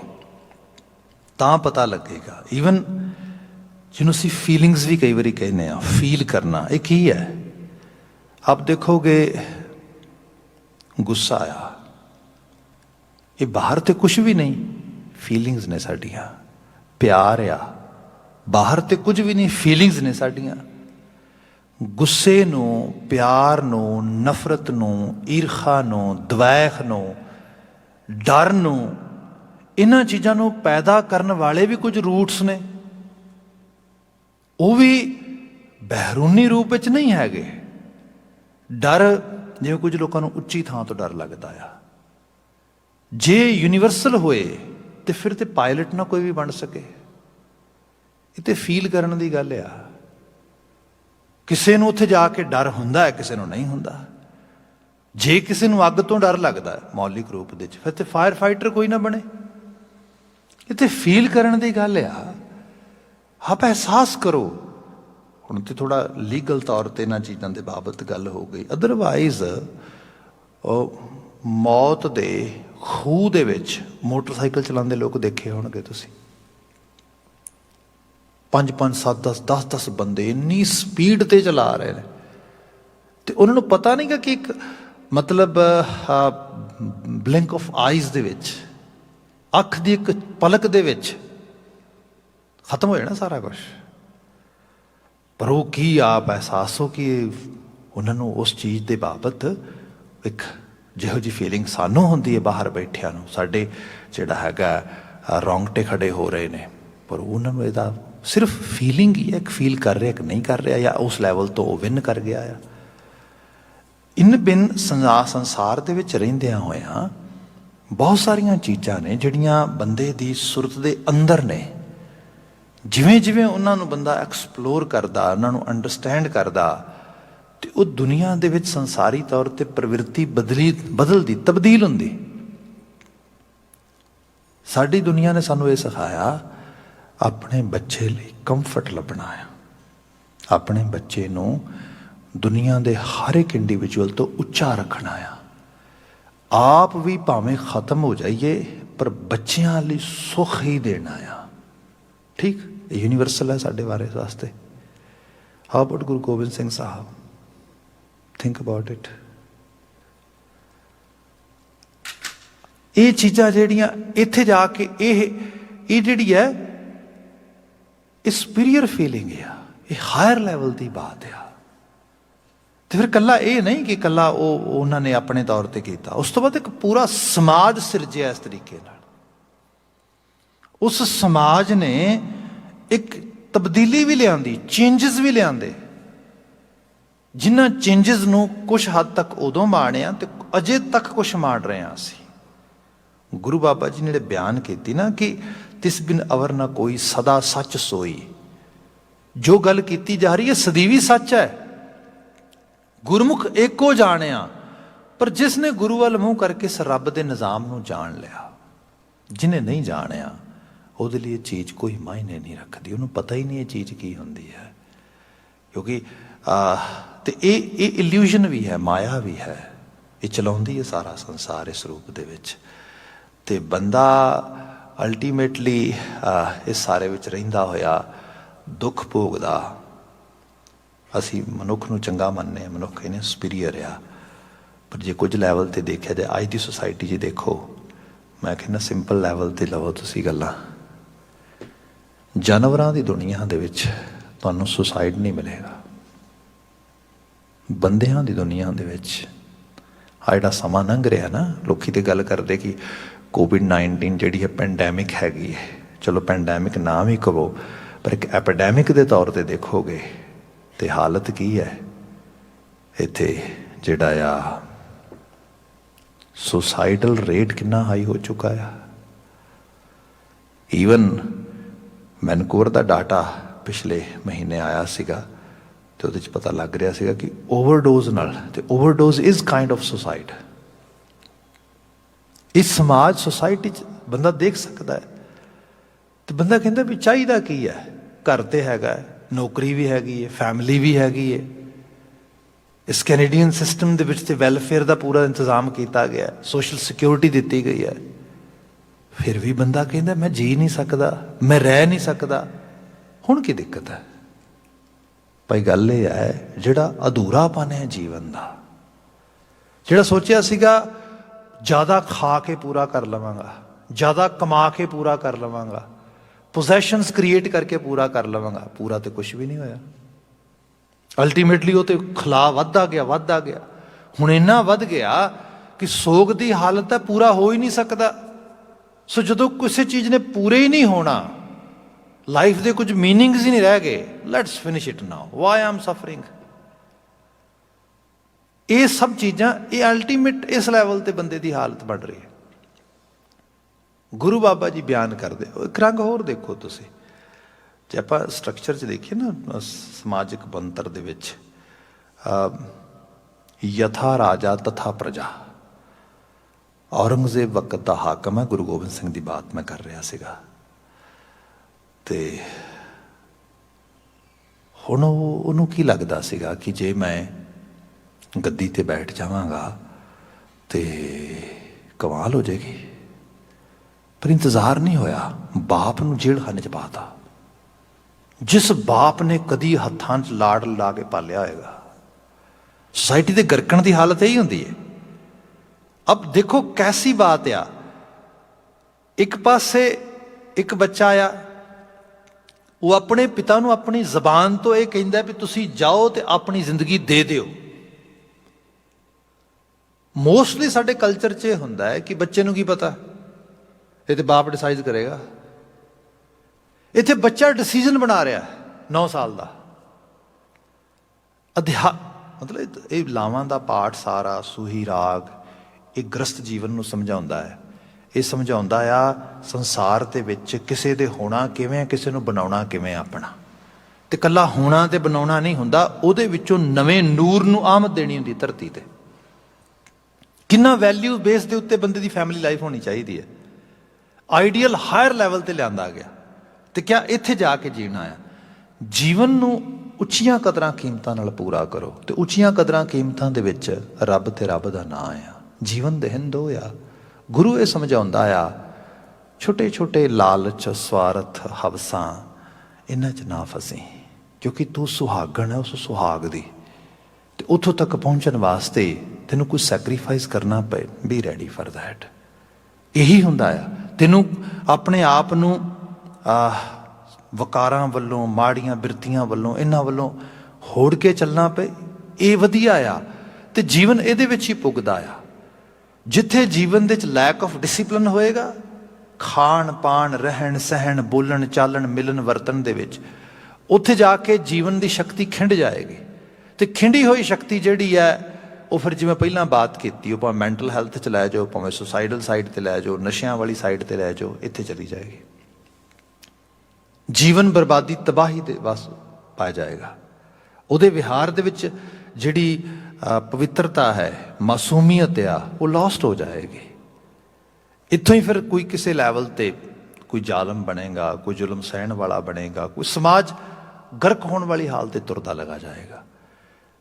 तां पता लगेगा। ईवन जिन्हों असीं फीलिंग्स भी कई बार कहने आ, फील करना एक ही है। आप देखोगे गुस्सा आया, ये बाहर तो कुछ भी नहीं, फीलिंग्स ने साडियां। प्यार आ बाहर तो कुछ भी नहीं, फीलिंग्स ने साडियां। गुस्से नूं, प्यार नूं, नफरत नूं, ईर्खा नूं, द्वैख नूं, डर नूं, इन्हां चीज़ां नूं पैदा करने वाले भी कुछ रूट्स ने, वो भी बहरूनी रूप विच नहीं हैगे। डर जिवें कुछ लोगों को उच्ची थां तो डर लगता है, जे यूनीवर्सल होए तो फिर तो पायलट ना कोई भी बन सके। ये तो फील करने की गल आ। किसी नूं उत्थे जाके डर हुंदा है, किसी नूं नहीं हुंदा। जे किसी नूं अग तो डर लगता है मौलिक रूप दे फिर तो फायर फाइटर कोई ना बने। ये तो फील करने की गल आ। आप एहसास करो। हुण तो थोड़ा लीगल तौर पर इन्हां चीज़ों के बाबत गल हो गई, अदरवाइज मौत दे ਖੂਹ ਦੇ ਵਿੱਚ ਮੋਟਰਸਾਈਕਲ ਚਲਾਉਂਦੇ ਲੋਕ ਦੇਖੇ ਹੋਣਗੇ ਤੁਸੀਂ, 5-5, 7-10, 10-10 ਬੰਦੇ ਇੰਨੀ ਸਪੀਡ ਤੇ ਚਲਾ ਰਹੇ ਨੇ, ਤੇ ਉਹਨਾਂ ਨੂੰ ਪਤਾ ਨਹੀਂ ਗਾ ਕਿ ਇੱਕ ਮਤਲਬ ਬਲਿੰਕ ਆਫ ਆਈਜ਼ ਦੇ ਵਿੱਚ, ਅੱਖ ਦੀ ਇੱਕ ਪਲਕ ਦੇ ਵਿੱਚ ਖਤਮ ਹੋ ਜਾਣਾ ਸਾਰਾ ਕੁਛ। ਪਰ ਉਹ ਕੀ ਆਪ ਅਹਿਸਾਸ ਹੋ ਕਿ ਉਹਨਾਂ ਨੂੰ ਉਸ ਚੀਜ਼ ਦੇ ਬਾਬਤ ਇੱਕ ਜਿਹੋ ਜਿਹੀ ਫੀਲਿੰਗ ਸਾਨੂੰ ਹੁੰਦੀ ਹੈ ਬਾਹਰ ਬੈਠਿਆਂ ਨੂੰ, ਸਾਡੇ ਜਿਹੜਾ ਹੈਗਾ ਰੌਂਗਟੇ ਖੜੇ ਹੋ ਰਹੇ ਨੇ, ਪਰ ਉਹਨਾਂ ਨੂੰ ਇਹਦਾ ਸਿਰਫ ਫੀਲਿੰਗ ਹੀ ਹੈ, ਇੱਕ ਫੀਲ ਕਰ ਰਿਹਾ ਕਿ ਨਹੀਂ ਕਰ ਰਿਹਾ, ਜਾਂ ਉਸ ਲੈਵਲ ਤੋਂ ਉਹ ਵਿਨ ਕਰ ਗਿਆ ਆ। ਇਨ ਬਿਨ ਸੰਸਾਰ ਦੇ ਵਿੱਚ ਰਹਿੰਦਿਆਂ ਹੋਇਆਂ ਬਹੁਤ ਸਾਰੀਆਂ ਚੀਜ਼ਾਂ ਨੇ ਜਿਹੜੀਆਂ ਬੰਦੇ ਦੀ ਸੁਰਤ ਦੇ ਅੰਦਰ ਨੇ। ਜਿਵੇਂ ਜਿਵੇਂ ਉਹਨਾਂ ਨੂੰ ਬੰਦਾ ਐਕਸਪਲੋਰ ਕਰਦਾ, ਉਹਨਾਂ ਨੂੰ ਅੰਡਰਸਟੈਂਡ ਕਰਦਾ, ਤੇ ਉਹ ਦੁਨੀਆ ਦੇ ਵਿੱਚ ਸੰਸਾਰੀ ਤੌਰ ਤੇ ਪ੍ਰਵਿਰਤੀ ਬਦਲਦੀ, ਤਬਦੀਲ ਹੁੰਦੀ। ਸਾਡੀ ਦੁਨੀਆ ਨੇ ਸਾਨੂੰ ਇਹ ਸਿਖਾਇਆ ਆਪਣੇ ਬੱਚੇ ਲਈ ਕੰਫਰਟ ਲੱਭਣਾ ਆ, ਆਪਣੇ ਬੱਚੇ ਨੂੰ ਦੁਨੀਆ ਦੇ ਹਰ ਇੱਕ ਇੰਡੀਵਿਜੂਅਲ ਤੋਂ ਉੱਚਾ ਰੱਖਣਾ ਆ। ਆਪ ਵੀ ਭਾਵੇਂ ਖਤਮ ਹੋ ਜਾਈਏ ਪਰ ਬੱਚਿਆਂ ਲਈ ਸੁੱਖ ਹੀ ਦੇਣਾ ਆ। ਠੀਕ, ਇਹ ਯੂਨੀਵਰਸਲ ਹੈ ਸਾਡੇ ਵਾਸਤੇ। How about Guru Gobind Singh Sahib? Think about it. ਇਹ ਚੀਜ਼ਾਂ ਜਿਹੜੀਆਂ ਇੱਥੇ ਜਾ ਕੇ ਇਹ ਜਿਹੜੀ ਹੈ ਇਹ ਸੁਪੀਰੀਅਰ ਫੀਲਿੰਗ ਆ, ਇਹ ਹਾਇਰ ਲੈਵਲ ਦੀ ਬਾਤ ਆ। ਤੇ ਫਿਰ ਕੱਲਾ ਇਹ ਨਹੀਂ ਕਿ ਕੱਲਾ ਉਹਨਾਂ ਨੇ ਆਪਣੇ ਤੌਰ ਤੇ ਕੀਤਾ, ਉਸ ਤੋਂ ਬਾਅਦ ਇੱਕ ਪੂਰਾ ਸਮਾਜ ਸਿਰਜਿਆ ਇਸ ਤਰੀਕੇ ਨਾਲ। ਉਸ ਸਮਾਜ ਨੇ ਇੱਕ ਤਬਦੀਲੀ ਵੀ ਲਿਆਂਦੀ, ਚੇਂਜਸ ਵੀ ਲਿਆਂਦੇ, ਜਿਨ੍ਹਾਂ ਚੇਂਜਸ ਨੂੰ ਕੁਛ ਹੱਦ ਤੱਕ ਉਦੋਂ ਮਾਣਿਆ ਤੇ ਅਜੇ ਤੱਕ ਕੁਛ ਮਾਣ ਰਹੇ ਹਾਂ ਅਸੀਂ। ਗੁਰੂ ਬਾਬਾ ਜੀ ਨੇ ਜਿਹੜੇ ਬਿਆਨ ਕੀਤੀ ਨਾ ਕਿ ਤਿਸ ਬਿਨ ਅਵਰ ਨਾ ਕੋਈ, ਸਦਾ ਸੱਚ ਸੋਈ, ਜੋ ਗੱਲ ਕੀਤੀ ਜਾ ਰਹੀ ਹੈ ਸਦੀਵੀ ਸੱਚ ਹੈ। ਗੁਰਮੁਖ ਏਕੋ ਜਾਣਿਆ, ਪਰ ਜਿਸ ਨੇ ਗੁਰੂ ਵੱਲ ਮੂੰਹ ਕਰਕੇ ਇਸ ਰੱਬ ਦੇ ਨਿਜ਼ਾਮ ਨੂੰ ਜਾਣ ਲਿਆ, ਜਿਹਨੇ ਨਹੀਂ ਜਾਣਿਆ ਉਹਦੇ ਲਈ ਇਹ ਚੀਜ਼ ਕੋਈ ਮਾਇਨੇ ਨਹੀਂ ਰੱਖਦੀ, ਉਹਨੂੰ ਪਤਾ ਹੀ ਨਹੀਂ ਇਹ ਚੀਜ਼ ਕੀ ਹੁੰਦੀ ਹੈ। ਕਿਉਂਕਿ ਤੇ ਇਹ ਇਲਿਊਜ਼ਨ ਵੀ ਹੈ, ਮਾਇਆ ਵੀ ਹੈ, ਇਹ ਚਲਾਉਂਦੀ ਹੈ ਸਾਰਾ ਸੰਸਾਰ ਇਸ ਰੂਪ ਦੇ ਵਿੱਚ। ਤੇ ਬੰਦਾ ਅਲਟੀਮੇਟਲੀ ਇਸ ਸਾਰੇ ਵਿੱਚ ਰਹਿੰਦਾ ਹੋਇਆ ਦੁੱਖ ਭੋਗਦਾ। ਅਸੀਂ ਮਨੁੱਖ ਨੂੰ ਚੰਗਾ ਮੰਨਦੇ ਹਾਂ, ਮਨੁੱਖ ਇਹਨੇ ਸੁਪੀਰੀਅਰ ਆ, ਪਰ ਜੇ ਕੁਝ ਲੈਵਲ ਤੇ ਦੇਖਿਆ ਜਾਏ ਅੱਜ ਦੀ ਸੁਸਾਇਟੀ 'ਚ ਦੇਖੋ, ਮੈਂ ਕਹਿੰਦਾ ਸਿੰਪਲ ਲੈਵਲ ਤੇ ਲਵੋ ਤੁਸੀਂ ਗੱਲਾਂ, ਜਾਨਵਰਾਂ ਦੀ ਦੁਨੀਆ ਦੇ ਵਿੱਚ ਤੁਹਾਨੂੰ ਸੁਸਾਈਡ ਨਹੀਂ ਮਿਲੇਗਾ। ਬੰਦਿਆਂ ਦੀ ਦੁਨੀਆ ਦੇ ਵਿੱਚ ਆ ਜਿਹੜਾ ਸਮਾਂ ਲੰਘ ਰਿਹਾ ਨਾ, ਲੋਕੀ ਤੇ ਗੱਲ ਕਰਦੇ ਕਿ ਕੋਵਿਡ-19 ਜਿਹੜੀ ਹੈ ਪੈਂਡੈਮਿਕ ਹੈਗੀ ਹੈ। ਚਲੋ ਪੈਂਡੈਮਿਕ ਨਾ ਵੀ ਕਹੋ, ਪਰ ਇੱਕ ਐਪੀਡੈਮਿਕ ਦੇ ਤੌਰ ਤੇ ਦੇਖੋਗੇ ਤੇ ਹਾਲਤ ਕੀ ਹੈ ਇੱਥੇ, ਜਿਹੜਾ ਆ ਸੁਸਾਈਡਲ ਰੇਟ ਕਿੰਨਾ ਹਾਈ ਹੋ ਚੁੱਕਾ ਆ। ਈਵਨ ਵੈਨਕੂਵਰ ਦਾ ਡਾਟਾ ਪਿਛਲੇ ਮਹੀਨੇ ਆਇਆ ਸੀਗਾ ਤੇ ਉਹਦੇ 'ਚ ਪਤਾ ਲੱਗ ਰਿਹਾ ਸੀਗਾ ਕਿ ਓਵਰਡੋਜ਼ ਨਾਲ, ਤੇ overdose is kind of suicide. ਇਸ ਸਮਾਜ ਸੁਸਾਇਟੀ 'ਚ ਬੰਦਾ ਦੇਖ ਸਕਦਾ ਹੈ ਤੇ ਬੰਦਾ ਕਹਿੰਦਾ ਵੀ ਚਾਹੀਦਾ ਕੀ ਹੈ। ਘਰ ਤੇ ਹੈਗਾ, ਨੌਕਰੀ ਵੀ ਹੈਗੀ ਹੈ, ਫੈਮਿਲੀ ਵੀ ਹੈਗੀ ਹੈ, ਇਸ ਕੈਨੇਡੀਅਨ ਸਿਸਟਮ ਦੇ ਵਿੱਚ ਤੇ ਵੈਲਫੇਅਰ ਦਾ ਪੂਰਾ ਇੰਤਜ਼ਾਮ ਕੀਤਾ ਗਿਆ, ਸੋਸ਼ਲ ਸਿਕਿਉਰਿਟੀ ਦਿੱਤੀ ਗਈ ਹੈ। ਫਿਰ ਵੀ ਬੰਦਾ ਕਹਿੰਦਾ ਮੈਂ ਜੀ ਨਹੀਂ ਸਕਦਾ, ਮੈਂ ਰਹਿ ਨਹੀਂ ਸਕਦਾ। ਹੁਣ ਕੀ ਦਿੱਕਤ ਹੈ ਭਾਈ? ਗੱਲ ਇਹ ਹੈ ਜਿਹੜਾ ਅਧੂਰਾਪਨ ਹੈ ਜੀਵਨ ਦਾ, ਜਿਹੜਾ ਸੋਚਿਆ ਸੀਗਾ ਜ਼ਿਆਦਾ ਖਾ ਕੇ ਪੂਰਾ ਕਰ ਲਵਾਂਗਾ, ਜ਼ਿਆਦਾ ਕਮਾ ਕੇ ਪੂਰਾ ਕਰ ਲਵਾਂਗਾ, ਪੋਜੈਸ਼ਨਸ ਕ੍ਰੀਏਟ ਕਰਕੇ ਪੂਰਾ ਕਰ ਲਵਾਂਗਾ, ਪੂਰਾ ਤੇ ਕੁਛ ਵੀ ਨਹੀਂ ਹੋਇਆ। ਅਲਟੀਮੇਟਲੀ ਉਹ ਤੇ ਖਲਾ ਵੱਧਦਾ ਗਿਆ। ਹੁਣ ਇੰਨਾ ਵੱਧ ਗਿਆ ਕਿ ਸੋਗ ਦੀ ਹਾਲਤ ਹੈ, ਪੂਰਾ ਹੋ ਹੀ ਨਹੀਂ ਸਕਦਾ। ਸੋ ਜਦੋਂ ਕਿਸੇ ਚੀਜ਼ ਨੇ ਪੂਰੇ ਹੀ ਨਹੀਂ ਹੋਣਾ, ਲਾਈਫ ਦੇ ਕੁਝ ਮੀਨਿੰਗਸ ਹੀ ਨਹੀਂ ਰਹਿ ਗਏ, let's finish it now, why I am suffering. ਇਹ ਸਭ ਚੀਜ਼ਾਂ, ਇਹ ਅਲਟੀਮੇਟ ਇਸ ਲੈਵਲ ਤੇ ਬੰਦੇ ਦੀ ਹਾਲਤ ਬਣ ਰਹੀ ਹੈ। ਗੁਰੂ ਬਾਬਾ ਜੀ ਬਿਆਨ ਕਰਦੇ, ਇੱਕ ਰੰਗ ਹੋਰ ਦੇਖੋ ਤੁਸੀਂ, ਜੇ ਆਪਾਂ ਸਟਰਕਚਰ 'ਚ ਦੇਖੀਏ ਨਾ ਸਮਾਜਿਕ ਬਣਤਰ ਦੇ ਵਿੱਚ, ਯਥਾ ਰਾਜਾ ਤਥਾ ਪ੍ਰਜਾ, ਔਰੰਗਜ਼ੇਬ ਵਕਤ ਦਾ ਹਾਕਮ ਹੈ। ਗੁਰੂ ਗੋਬਿੰਦ ਸਿੰਘ ਦੀ ਬਾਤ ਮੈਂ ਕਰ ਰਿਹਾ ਸੀਗਾ। ਤੇ ਹੁਣ ਉਹਨੂੰ ਕੀ ਲੱਗਦਾ ਸੀਗਾ ਕਿ ਜੇ ਮੈਂ ਗੱਦੀ ਤੇ ਬੈਠ ਜਾਵਾਂਗਾ ਤੇ कमाल हो जाएगी। पर इंतजार नहीं होया, बाप नूं जेल खाने च पाता। जिस बाप ने कदी हत्थां च लाड़ ला के पालिया होएगा। सोसाइटी के गरकण की हालत यही होंदी है। अब देखो कैसी बात आ, एक पासे एक बच्चा आया, वो अपने पिता नूं अपनी जबान तो यह कहता भी तुसी जाओ तो अपनी जिंदगी दे दिओ। मोस्टली साडे कल्चर च हुंदा है कि बच्चे नूं की पता, ये तो बाप डिसाइड करेगा। इत्थे बच्चा डिसीजन बना रहा है 9 साल का। मतलब ये लावां दा पाठ सारा सूही राग एक गृहस्थ जीवन नूं समझाउंदा है। ये समझाउंदा आ संसार दे विच किसे दे होना किवें, किसे नूं बनाउणा किवें अपना। ते कल्ला होना ते बनाउणा नहीं हुंदा, उहदे विचों नवें नूर नूं आमद देनी हुंदी धरती ते। किन्ना वैल्यू बेस दे उत्ते बंदे दी फैमिली लाइफ होनी चाहिदी है। आइडियल हायर लैवल ते लिआंदा गया। तो क्या इत्थे जाके जीना है? जीवन नूं उच्चियां कदरां कीमतां नाल पूरा करो। तो उच्चियां कदरां कीमतां दे विच रब ते रब दा नां आ। जीवन दे हिंद हो आ। गुरु ये समझाउंदा आ, छोटे छोटे लालच स्वार्थ हवसां इन्हां च ना फसी, क्योंकि तू सुहागण है उस सुहाग दी। ते उत्थों तक पहुंचण वास्ते तैनूं कोई सैक्रीफाइस करना पे, बी रैडी फॉर दैट। यही हुंदा आ। तैनूं अपने आप नूं वकारां वल्लों, माड़ियां बिरतियां वल्लों, इन्हां वल्लों होड़ के चलना पे, ये वधिया आ। ते जीवन इहदे विच ही पुगदा आ। जिथे जीवन दे विच लैक ऑफ डिसिपलिन होएगा, खाण पाण रहन सहन बोलन चालन मिलन वरतन दे विच, उत्थे जाके जीवन की शक्ति खिंड जाएगी। तो खिंडी हुई शक्ति जिहड़ी है वो फिर जिवें पहलां बात कीती, भावें मैंटल हैल्थ च लै जाओ, भावें सुसाइडल साइड ते लै जाओ, नशियां वाली साइड ते लै जाओ, इत्थे चली जाएगी। जीवन बर्बादी तबाही दे बस पा जाएगा। उहदे विहार दे विच जिहड़ी पवित्रता है, मासूमियत आ, वो लॉस्ट हो जाएगी। इत्थों ही फिर कोई किसी लैवल ते कोई जालम बनेगा, कोई जुल्म सहन वाला बनेगा, कोई समाज गर्क होने वाली हालत तुरदा लगा जाएगा।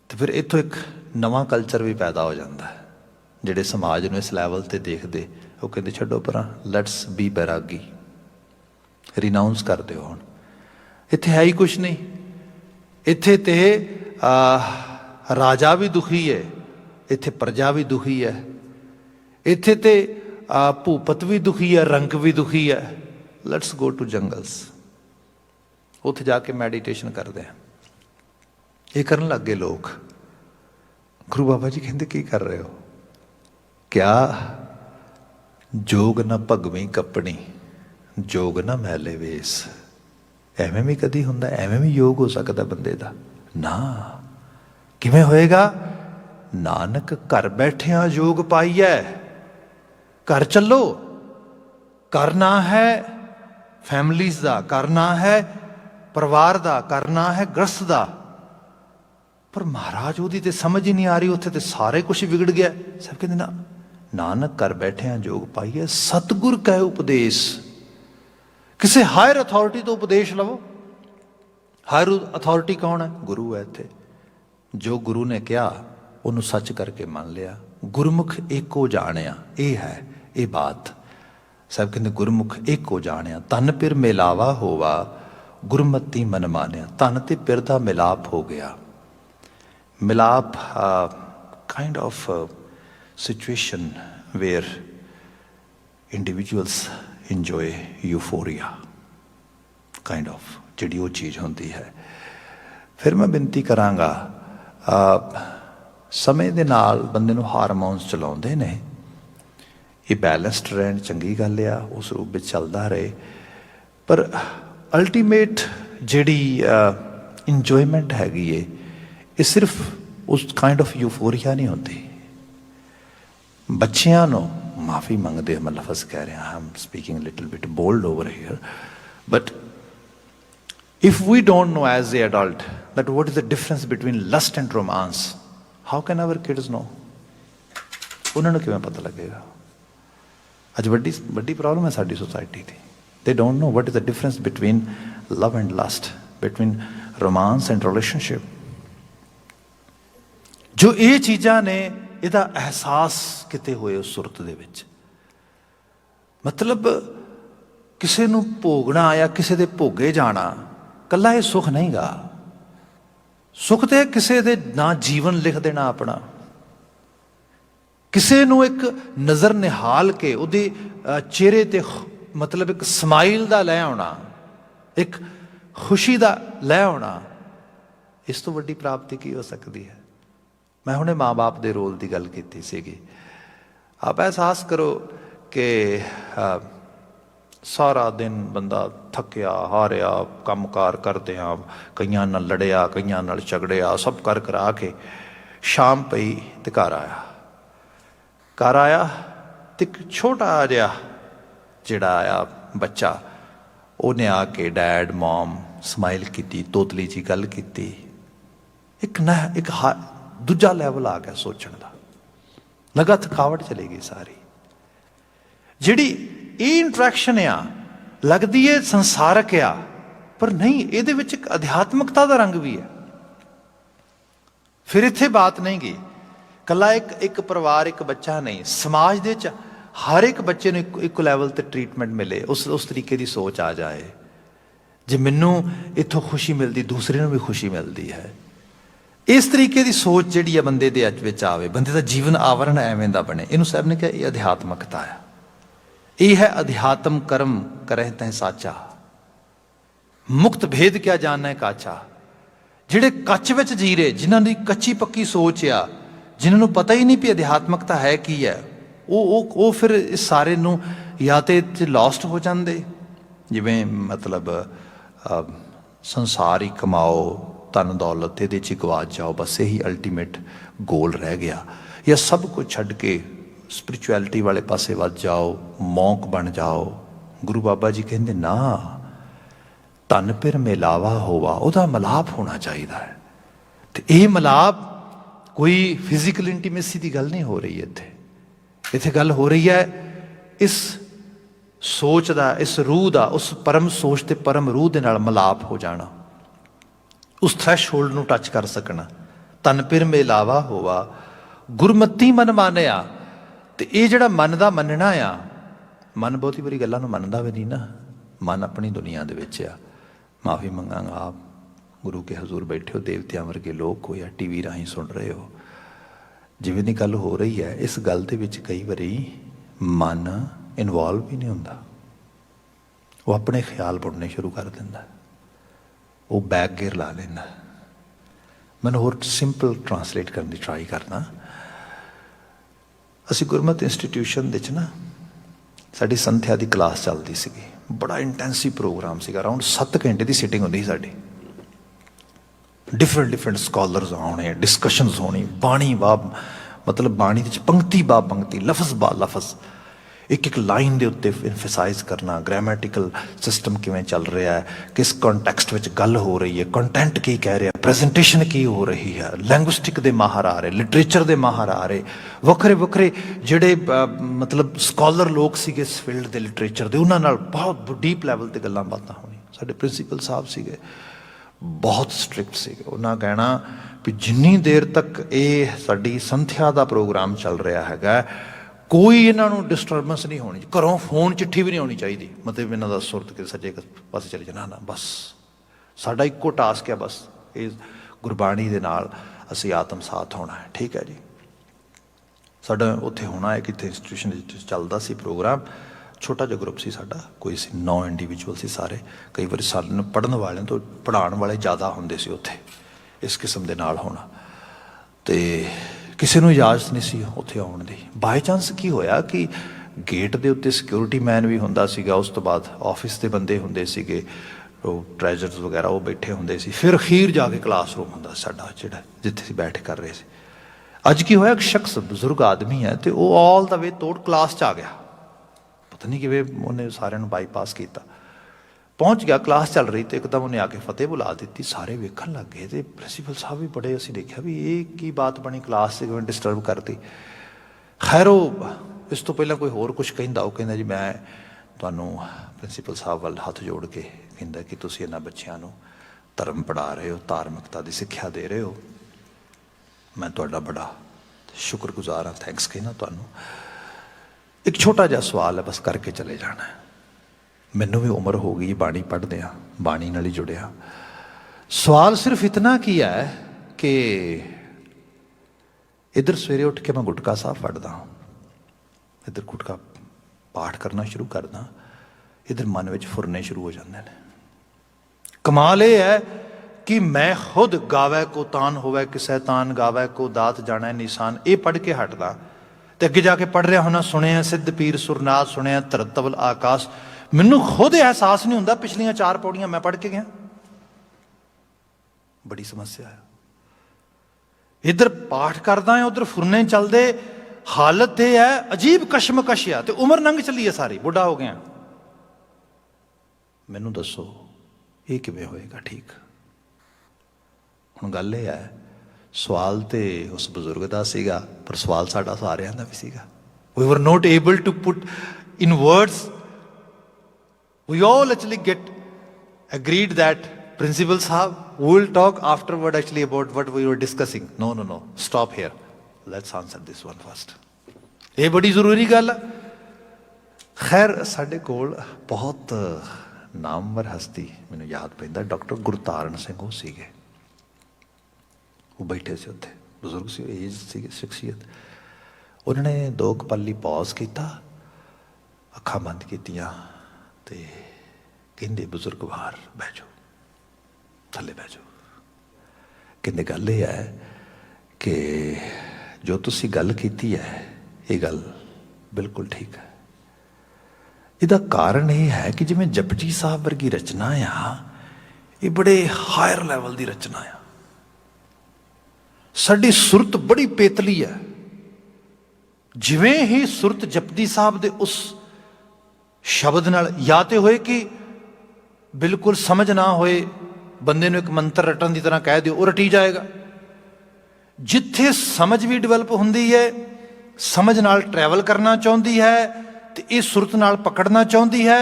तो फिर इत्थों एक नवा कल्चर भी पैदा हो जाता है। जिहड़े समाज नूं इस लैवल ते देखदे, वो कहते छड्डो परां, लैट्स बी बैरागी, रिनाउंस कर दो। हुण इत्थे है ही कुछ नहीं। इत्थे ते राजा भी दुखी है, इत्थे प्रजा भी दुखी है, इत्थे ते भूपत भी दुखी है, रंक भी दुखी है। लैट्स गो टू जंगल्स, उत्थे जाके मैडिटेशन करते हैं। ये करन लग गए लोग। गुरु बाबा जी कहते की कर रहे हो? क्या जोग ना भगवी कपनी, जोग ना मैले वेस। एवें भी कदी हुंदा, एवें भी योग हो सकता बंदे दा? ना। किवें होएगा? नानक घर बैठिया योग पाईऐ। घर चलो, करना है फैमिलीज दा, करना है परिवार दा, करना है गृहस्थ दा। पर महाराज ਉਹਦੀ ਤੇ समझ ही नहीं आ रही, ਉੱਥੇ ਤੇ ਸਾਰੇ ਕੁਝ ਵਿਗੜ ਗਿਆ। सब कहते ना, नानक घर बैठे जोग पाईए, सतगुर कह उपदेश। किसी हायर अथॉरिटी तो उपदेश लवो। हायर अथॉरिटी कौन है? गुरु है। इत्थे जो गुरु ने कहा उन्होंने सच करके मान लिया। गुरमुख एको जानिया, ये है ये बात। सब कहते गुरमुख एको जानिया, तन पिर मिलावा होवा, गुरमती मन मानिया। तन ते पिर दा मिलाप हो गया। मिलाप kind of situation where individuals enjoy euphoria kind of, जिहड़ी वो चीज़ होंदी है। फिर मैं बिनती करांगा, समय दे नाल बंदे नूं हारमोन्स चलाउंदे ने, ये बैलेंसड रहन चंगी गल आ, उस रूप में चलदा रहे। पर अल्टीमेट जिहड़ी इंजॉयमेंट हैगी है, ये सिर्फ उस काइंड ऑफ यूफोरिया नहीं होती। बच्चियां नूं माफ़ी मंगते, मैं लफज कह रहा, I am speaking little bit bold over here, but if we don't know as a adult that what is the difference between lust and romance, how can our kids know? उन्होंने किवें पता लगेगा? अज वड्डी वड्डी प्रॉब्लम है साडी society दी। They don't know what is the difference between love and lust, between romance and relationship. जो ये चीज़ां ने, इहदा एहसास किते होए उस सुरत दे विच, मतलब ਕਿਸੇ ਨੂੰ ਭੋਗਣਾ ਜਾਂ ਕਿਸੇ ਦੇ ਭੋਗੇ ਜਾਣਾ ਕੱਲਾ ਇਹ ਸੁੱਖ ਨਹੀਂ ਗਾ। ਸੁੱਖ ਤੇ ਕਿਸੇ ਦੇ ਨਾ ਜੀਵਨ ਲਿਖ ਦੇਣਾ ਆਪਣਾ, ਕਿਸੇ ਨੂੰ ਇੱਕ ਨਜ਼ਰ ਨਿਹਾਲ ਕੇ ਉਹਦੇ ਚਿਹਰੇ ਤੇ ਮਤਲਬ ਇੱਕ ਸਮਾਈਲ ਦਾ ਲੈ ਆਉਣਾ, ਇੱਕ ਖੁਸ਼ੀ ਦਾ ਲੈ ਆਉਣਾ, ਇਸ ਤੋਂ ਵੱਡੀ ਪ੍ਰਾਪਤੀ ਕੀ ਹੋ ਸਕਦੀ ਹੈ। ਮੈਂ ਹੁਣੇ ਮਾਂ ਬਾਪ ਦੇ ਰੋਲ ਦੀ ਗੱਲ ਕੀਤੀ ਸੀਗੀ। ਆਪ ਅਹਿਸਾਸ ਕਰੋ ਕਿ ਸਾਰਾ ਦਿਨ ਬੰਦਾ ਥੱਕਿਆ ਹਾਰਿਆ ਕੰਮਕਾਰ ਕਰਦਿਆਂ, ਕਈਆਂ ਨਾਲ ਲੜਿਆ, ਕਈਆਂ ਨਾਲ ਝਗੜਿਆ, ਸਭ ਕਰ ਕਰਾ ਕੇ ਸ਼ਾਮ ਪਈ ਤੇ ਘਰ ਆਇਆ ਤੇ ਇੱਕ ਛੋਟਾ ਜਿਹਾ ਜਿਹੜਾ ਆਇਆ ਬੱਚਾ, ਉਹਨੇ ਆ ਕੇ ਡੈਡ ਮੋਮ ਸਮਾਈਲ ਕੀਤੀ, ਤੋਤਲੀ ਜੀ ਗੱਲ ਕੀਤੀ, ਇੱਕ ਦੂਜਾ ਲੈਵਲ ਆ ਗਿਆ ਸੋਚਣ ਦਾ। ਲਗਾ ਥਕਾਵਟ ਚਲੀ ਗਈ ਸਾਰੀ। ਜਿਹੜੀ ਇਹ ਇੰਟਰੈਕਸ਼ਨ ਆ ਲੱਗਦੀ ਹੈ ਸੰਸਾਰਕ ਆ, ਪਰ ਨਹੀਂ, ਇਹਦੇ ਵਿੱਚ ਇੱਕ ਅਧਿਆਤਮਕਤਾ ਦਾ ਰੰਗ ਵੀ ਹੈ। ਫਿਰ ਇੱਥੇ ਬਾਤ ਨਹੀਂ ਗਈ ਕੱਲਾ ਇੱਕ ਪਰਿਵਾਰ, ਇੱਕ ਬੱਚਾ ਨਹੀਂ, ਸਮਾਜ ਦੇ ਵਿੱਚ ਹਰ ਇੱਕ ਬੱਚੇ ਨੂੰ ਇੱਕੋ ਲੈਵਲ ਤੇ ਟ੍ਰੀਟਮੈਂਟ ਮਿਲੇ, ਉਸ ਤਰੀਕੇ ਦੀ ਸੋਚ ਆ ਜਾਏ। ਜੇ ਮੈਨੂੰ ਇੱਥੋਂ ਖੁਸ਼ੀ ਮਿਲਦੀ, ਦੂਸਰੇ ਨੂੰ ਵੀ ਖੁਸ਼ੀ ਮਿਲਦੀ ਹੈ। ਇਸ ਤਰੀਕੇ ਦੀ ਸੋਚ ਜਿਹੜੀ ਆ ਬੰਦੇ ਦੇ ਵਿੱਚ ਆਵੇ, ਬੰਦੇ ਦਾ ਜੀਵਨ ਆਵਰਣ ਐਵੇਂ ਦਾ ਬਣੇ। ਇਹਨੂੰ ਸਾਹਿਬ ਨੇ ਕਿਹਾ ਇਹ ਅਧਿਆਤਮਕਤਾ ਆ। ਇਹ ਹੈ ਅਧਿਆਤਮ ਕਰਮ ਕਰਹਿ ਤੈ ਸਾਚਾ, ਮੁਕਤ ਭੇਦ ਕਿਆ ਜਾਣੈ ਕਾਚਾ। ਜਿਹੜੇ ਕੱਚ ਵਿੱਚ ਜੀ ਰਹੇ, ਜਿਨ੍ਹਾਂ ਦੀ ਕੱਚੀ ਪੱਕੀ ਸੋਚ ਆ, ਜਿਨ੍ਹਾਂ ਨੂੰ ਪਤਾ ਹੀ ਨਹੀਂ ਵੀ ਅਧਿਆਤਮਕਤਾ ਹੈ ਕੀ ਹੈ, ਉਹ ਫਿਰ ਇਸ ਸਾਰੇ ਨੂੰ ਜਾਂ ਤੇ ਲੋਸਟ ਹੋ ਜਾਂਦੇ, ਜਿਵੇਂ ਮਤਲਬ ਸੰਸਾਰ ਹੀ ਕਮਾਓ, ਧਨ ਦੌਲਤ ਇਹਦੇ 'ਚ ਗਵਾਚ ਜਾਓ, ਬਸ ਇਹੀ ਅਲਟੀਮੇਟ ਗੋਲ ਰਹਿ ਗਿਆ। ਜਾਂ ਸਭ ਕੁਝ ਛੱਡ ਕੇ ਸਪਿਰਿਚੁਅਲਿਟੀ ਵਾਲੇ ਪਾਸੇ ਵੱਧ ਜਾਓ, ਮੌਂਕ ਬਣ ਜਾਓ। ਗੁਰੂ ਬਾਬਾ ਜੀ ਕਹਿੰਦੇ ਨਾ, ਧਨ ਪਿਰ ਮਿਲਾਵਾ ਹੋਵਾ, ਉਹਦਾ ਮਿਲਾਪ ਹੋਣਾ ਚਾਹੀਦਾ ਹੈ। ਤੇ ਇਹ ਮਿਲਾਪ ਕੋਈ ਫਿਜ਼ੀਕਲ ਇੰਟੀਮੇਸੀ ਦੀ ਗੱਲ ਨਹੀਂ ਹੋ ਰਹੀ ਇੱਥੇ ਗੱਲ ਹੋ ਰਹੀ ਹੈ ਇਸ ਸੋਚ ਦਾ, ਇਸ ਰੂਹ ਦਾ, ਉਸ ਪਰਮ ਸੋਚ ਤੇ ਪਰਮ ਰੂਹ ਦੇ ਨਾਲ ਮਿਲਾਪ ਹੋ ਜਾਣਾ, ਉਸ ਥ੍ਰੈਸ਼ਹੋਲਡ ਨੂੰ ਟੱਚ ਕਰ ਸਕਣਾ। ਧਨ ਪਿਰ ਮਿਲਾਵਾ ਹੋਵਾ ਗੁਰਮਤੀ ਮਨ ਮਾਨਿਆ। ਤੇ ਇਹ ਜਿਹੜਾ ਮਨ ਦਾ ਮੰਨਣਾ ਆ, ਮਨ ਬਹੁਤੀ ਵਾਰੀ ਗੱਲਾਂ ਨੂੰ ਮੰਨਦਾ ਵੀ ਨਹੀਂ ਨਾ, ਮਨ ਆਪਣੀ ਦੁਨੀਆ ਦੇ ਵਿੱਚ ਆ। ਮਾਫੀ ਮੰਗਾਂਗਾ, ਆਪ ਗੁਰੂ ਕੇ ਹਜ਼ੂਰ ਬੈਠੇ ਹੋ, ਦੇਵਤਿਆਂ ਵਰਗੇ ਲੋਕ ਹੋ ਜਾਂ TV ਰਾਹੀਂ ਸੁਣ ਰਹੇ ਹੋ, ਜਿਵੇਂ ਦੀ ਗੱਲ ਹੋ ਰਹੀ ਹੈ, ਇਸ ਗੱਲ ਦੇ ਵਿੱਚ ਕਈ ਵਾਰੀ ਮਨ ਇਨਵੋਲਵ ਵੀ ਨਹੀਂ ਹੁੰਦਾ। ਉਹ ਆਪਣੇ ਖਿਆਲ ਬੁਣਨੇ ਸ਼ੁਰੂ ਕਰ ਦਿੰਦਾ, ਉਹ ਬੈਕ ਗੇਅਰ ਲਾ ਲੈਂਦਾ। ਮੈਨੂੰ ਹੋਰ ਸਿੰਪਲ ਟਰਾਂਸਲੇਟ ਕਰਨ ਦੀ ਟਰਾਈ ਕਰਨਾ। ਅਸੀਂ ਗੁਰਮਤਿ ਇੰਸਟੀਟਿਊਸ਼ਨ ਦੇ 'ਚ ਨਾ, ਸਾਡੀ ਸੰਥਿਆ ਦੀ ਕਲਾਸ ਚੱਲਦੀ ਸੀਗੀ, ਬੜਾ ਇੰਟੈਂਸਿਵ ਪ੍ਰੋਗਰਾਮ ਸੀਗਾ। ਅਰਾਊਂਡ 7 ਘੰਟੇ ਦੀ ਸਿਟਿੰਗ ਹੁੰਦੀ ਸੀ ਸਾਡੀ। ਡਿਫਰੈਂਟ ਸਕਾਲਰਸ ਆਉਣੇ, ਡਿਸਕਸ਼ਨਸ ਹੋਣੀ, ਬਾਣੀ ਮਤਲਬ ਬਾਣੀ ਦੇ ਵਿੱਚ ਪੰਕਤੀ ਬਾ ਪੰਕਤੀ, ਲਫ਼ਜ਼ ਬਾ ਲਫ਼ਜ਼, ਇੱਕ ਲਾਈਨ ਦੇ ਉੱਤੇ ਐਮਫਸਾਈਜ਼ ਕਰਨਾ, ਗ੍ਰਾਮੈਟੀਕਲ ਸਿਸਟਮ ਕਿਵੇਂ ਚੱਲ ਰਿਹਾ ਹੈ, ਕਿਸ ਕੰਟੈਕਸਟ ਵਿੱਚ ਗੱਲ ਹੋ ਰਹੀ ਹੈ, ਕੰਟੈਂਟ ਕੀ ਕਹਿ ਰਿਹਾ, ਪ੍ਰੈਜੈਂਟੇਸ਼ਨ ਕੀ ਹੋ ਰਹੀ ਹੈ, ਲੈਂਗੁਇਸਟਿਕ ਦੇ ਮਾਹਰ ਆ ਰਹੇ, ਲਿਟਰੇਚਰ ਦੇ ਮਾਹਰ ਆ ਰਹੇ, ਵੱਖਰੇ ਜਿਹੜੇ ਮਤਲਬ ਸਕਾਲਰ ਲੋਕ ਸੀਗੇ ਇਸ ਫੀਲਡ ਦੇ, ਲਿਟਰੇਚਰ ਦੇ, ਉਹਨਾਂ ਨਾਲ ਬਹੁਤ ਡੀਪ ਲੈਵਲ 'ਤੇ ਗੱਲਾਂ ਬਾਤਾਂ ਹੋਣੀਆਂ। ਸਾਡੇ ਪ੍ਰਿੰਸੀਪਲ ਸਾਹਿਬ ਸੀਗੇ, ਬਹੁਤ ਸਟ੍ਰਿਕਟ ਸੀਗੇ। ਉਹਨਾਂ ਕਹਿਣਾ ਵੀ ਜਿੰਨੀ ਦੇਰ ਤੱਕ ਇਹ ਸਾਡੀ ਸੰਥਿਆ ਦਾ ਪ੍ਰੋਗਰਾਮ ਚੱਲ ਰਿਹਾ ਹੈਗਾ, ਕੋਈ ਇਹਨਾਂ ਨੂੰ ਡਿਸਟਰਬੈਂਸ ਨਹੀਂ ਹੋਣੀ, ਘਰੋਂ ਫੋਨ ਚਿੱਠੀ ਵੀ ਨਹੀਂ ਆਉਣੀ ਚਾਹੀਦੀ, ਮਤਲਬ ਇਹਨਾਂ ਦਾ ਸੁਰਤ ਕਿ ਸੱਜੇ ਪਾਸੇ ਚਲੇ ਜਾਣਾ ਨਾ, ਬਸ ਸਾਡਾ ਇੱਕੋ ਟਾਸਕ ਹੈ, ਬਸ ਇਹ ਗੁਰਬਾਣੀ ਦੇ ਨਾਲ ਅਸੀਂ ਆਤਮ ਸਾਥ ਹੋਣਾ ਹੈ। ਠੀਕ ਹੈ ਜੀ, ਸਾਡਾ ਉੱਥੇ ਹੋਣਾ ਹੈ, ਕਿਤੇ ਇੰਸਟੀਟਿਊਸ਼ਨ ਵਿੱਚ ਚੱਲਦਾ ਸੀ ਪ੍ਰੋਗਰਾਮ, ਛੋਟਾ ਜਿਹਾ ਗਰੁੱਪ ਸੀ ਸਾਡਾ, ਕੋਈ ਸੀ 9 ਇੰਡੀਵਿਜੂਅਲ ਸੀ ਸਾਰੇ। ਕਈ ਵਾਰੀ ਸਾਨੂੰ ਪੜ੍ਹਨ ਵਾਲਿਆਂ ਤੋਂ ਪੜ੍ਹਾਉਣ ਵਾਲੇ ਜ਼ਿਆਦਾ ਹੁੰਦੇ ਸੀ ਉੱਥੇ, ਇਸ ਕਿਸਮ ਦੇ ਨਾਲ ਹੋਣਾ। ਤੇ ਕਿਸੇ ਨੂੰ ਇਜਾਜ਼ਤ ਨਹੀਂ ਸੀ ਉੱਥੇ ਆਉਣ ਦੀ। ਬਾਈ ਚਾਂਸ ਕੀ ਹੋਇਆ ਕਿ ਗੇਟ ਦੇ ਉੱਤੇ ਸਿਕਿਉਰਿਟੀ ਮੈਨ ਵੀ ਹੁੰਦਾ ਸੀਗਾ, ਉਸ ਤੋਂ ਬਾਅਦ ਆਫਿਸ ਦੇ ਬੰਦੇ ਹੁੰਦੇ ਸੀਗੇ, ਉਹ ਟ੍ਰੈਜਰਸ ਵਗੈਰਾ ਉਹ ਬੈਠੇ ਹੁੰਦੇ ਸੀ। ਫਿਰ ਅਖੀਰ ਜਾ ਕੇ ਕਲਾਸਰੂਮ ਹੁੰਦਾ ਸਾਡਾ, ਜਿਹੜਾ ਜਿੱਥੇ ਅਸੀਂ ਬੈਠ ਕਰ ਰਹੇ ਸੀ। ਅੱਜ ਕੀ ਹੋਇਆ, ਇੱਕ ਸ਼ਖਸ ਬਜ਼ੁਰਗ ਆਦਮੀ ਹੈ, ਤੇ ਉਹ ਆਲ ਦਾ ਵੇ ਤੋੜ ਕਲਾਸ 'ਚ ਆ ਗਿਆ, ਪਤਾ ਨਹੀਂ ਕਿਵੇਂ ਉਹਨੇ ਸਾਰਿਆਂ ਨੂੰ ਬਾਈਪਾਸ ਕੀਤਾ, ਪਹੁੰਚ ਗਿਆ, ਕਲਾਸ ਚੱਲ ਰਹੀ, ਤੇ ਇੱਕਦਮ ਉਹਨੇ ਆ ਕੇ ਫਤਿਹ ਬੁਲਾ ਦਿੱਤੀ। ਸਾਰੇ ਵੇਖਣ ਲੱਗ ਗਏ, ਤੇ ਪ੍ਰਿੰਸੀਪਲ ਸਾਹਿਬ ਵੀ ਬੜੇ, ਅਸੀਂ ਦੇਖਿਆ ਵੀ ਇਹ ਕੀ ਬਾਤ ਬਣੀ, ਕਲਾਸ 'ਚ ਕਿਵੇਂ ਡਿਸਟਰਬ ਕਰਤੀ। ਖੈਰ ਉਹ ਇਸ ਤੋਂ ਪਹਿਲਾਂ ਕੋਈ ਹੋਰ ਕੁਛ ਕਹਿੰਦਾ, ਉਹ ਕਹਿੰਦਾ ਜੀ ਮੈਂ ਤੁਹਾਨੂੰ ਪ੍ਰਿੰਸੀਪਲ ਸਾਹਿਬ ਵੱਲ ਹੱਥ ਜੋੜ ਕੇ ਕਹਿੰਦਾ ਕਿ ਤੁਸੀਂ ਇਹਨਾਂ ਬੱਚਿਆਂ ਨੂੰ ਧਰਮ ਪੜ੍ਹਾ ਰਹੇ ਹੋ, ਧਾਰਮਿਕਤਾ ਦੀ ਸਿੱਖਿਆ ਦੇ ਰਹੇ ਹੋ, ਮੈਂ ਤੁਹਾਡਾ ਬੜਾ ਸ਼ੁਕਰਗੁਜ਼ਾਰ ਹਾਂ, ਥੈਂਕਸ ਕਹਿਣਾ ਤੁਹਾਨੂੰ। एक छोटा जिहा सवाल है, बस करके चले जाना है। मैनू भी उम्र हो गई बाणी पढ़दे आ, बाणी नाल ही जुड़िया। सवाल सिर्फ इतना की है कि इधर सवेरे उठ के मैं गुटका साहब फड़दा, इधर गुटका पाठ करना शुरू करदा, इधर मन में फुरने शुरू हो जाते हैं। कमाल ये है कि मैं खुद गावै को तान होवै किसै तान गावै को दात जाना निशान, ये पढ़ के हटदा तो अगे जाके पढ़ रहा होना सुने सिद्ध पीर सुरनाथ, सुने धरतवल आकाश। मैनू खुद एहसास नहीं होंदा पिछलियां 4 पौड़ियां मैं पढ़ के गया। बड़ी समस्या है। इधर पाठ करदा है, उधर फुरने चलते, हालत यह है अजीब कशमकश आ, तो उम्र लंघ चली है सारी, बुढ़ा हो गया। मैनू दसो ये किवें होएगा ठीक। हुण गल ये है, सवाल तो उस बजुर्ग का सीगा, पर सवाल साडा सारिआं दा भी सीगा। We were not able to put in words, we all actually get agreed that principal sahab, we will talk afterward actually about what we were discussing. No, stop here, let's answer this one first. ये बड़ी जरूरी गल है। खैर साडे कोल बहुत नामवर हस्ती मैनूं याद पैंदा, डॉक्टर गुरतारण सिंह वो सीगे, वो बैठे से उत्थे, बजुर्ग सी, एज सी शख्सियत। उन्होंने 2 पल पॉज किया, अखां बंद कीतियां ते कहंदे बुजुर्ग बाहर बह जाओ, थले बह जाओ। कहंदे गल ये है कि जो तुसी गल कीती है ये गल बिल्कुल ठीक है। इसदा कारण ये है कि जिवें जपजी साहब वर्गी रचना आ, ये बड़े हायर लैवल की रचना आ। साडी सुरत बड़ी पेतली है। जिवें ही सुरत जपजी साहब दे उस शब्द नाल, या तो होए कि बिल्कुल समझ ना होए, बंदे नूं एक मंत्र रटन की तरह कह दिओ, वो रटी जाएगा। जिथे समझ भी डिवेलप होंदी है, समझ नाल ट्रैवल करना चाहती है, तो ये सुरत नाल पकड़ना चाहती है।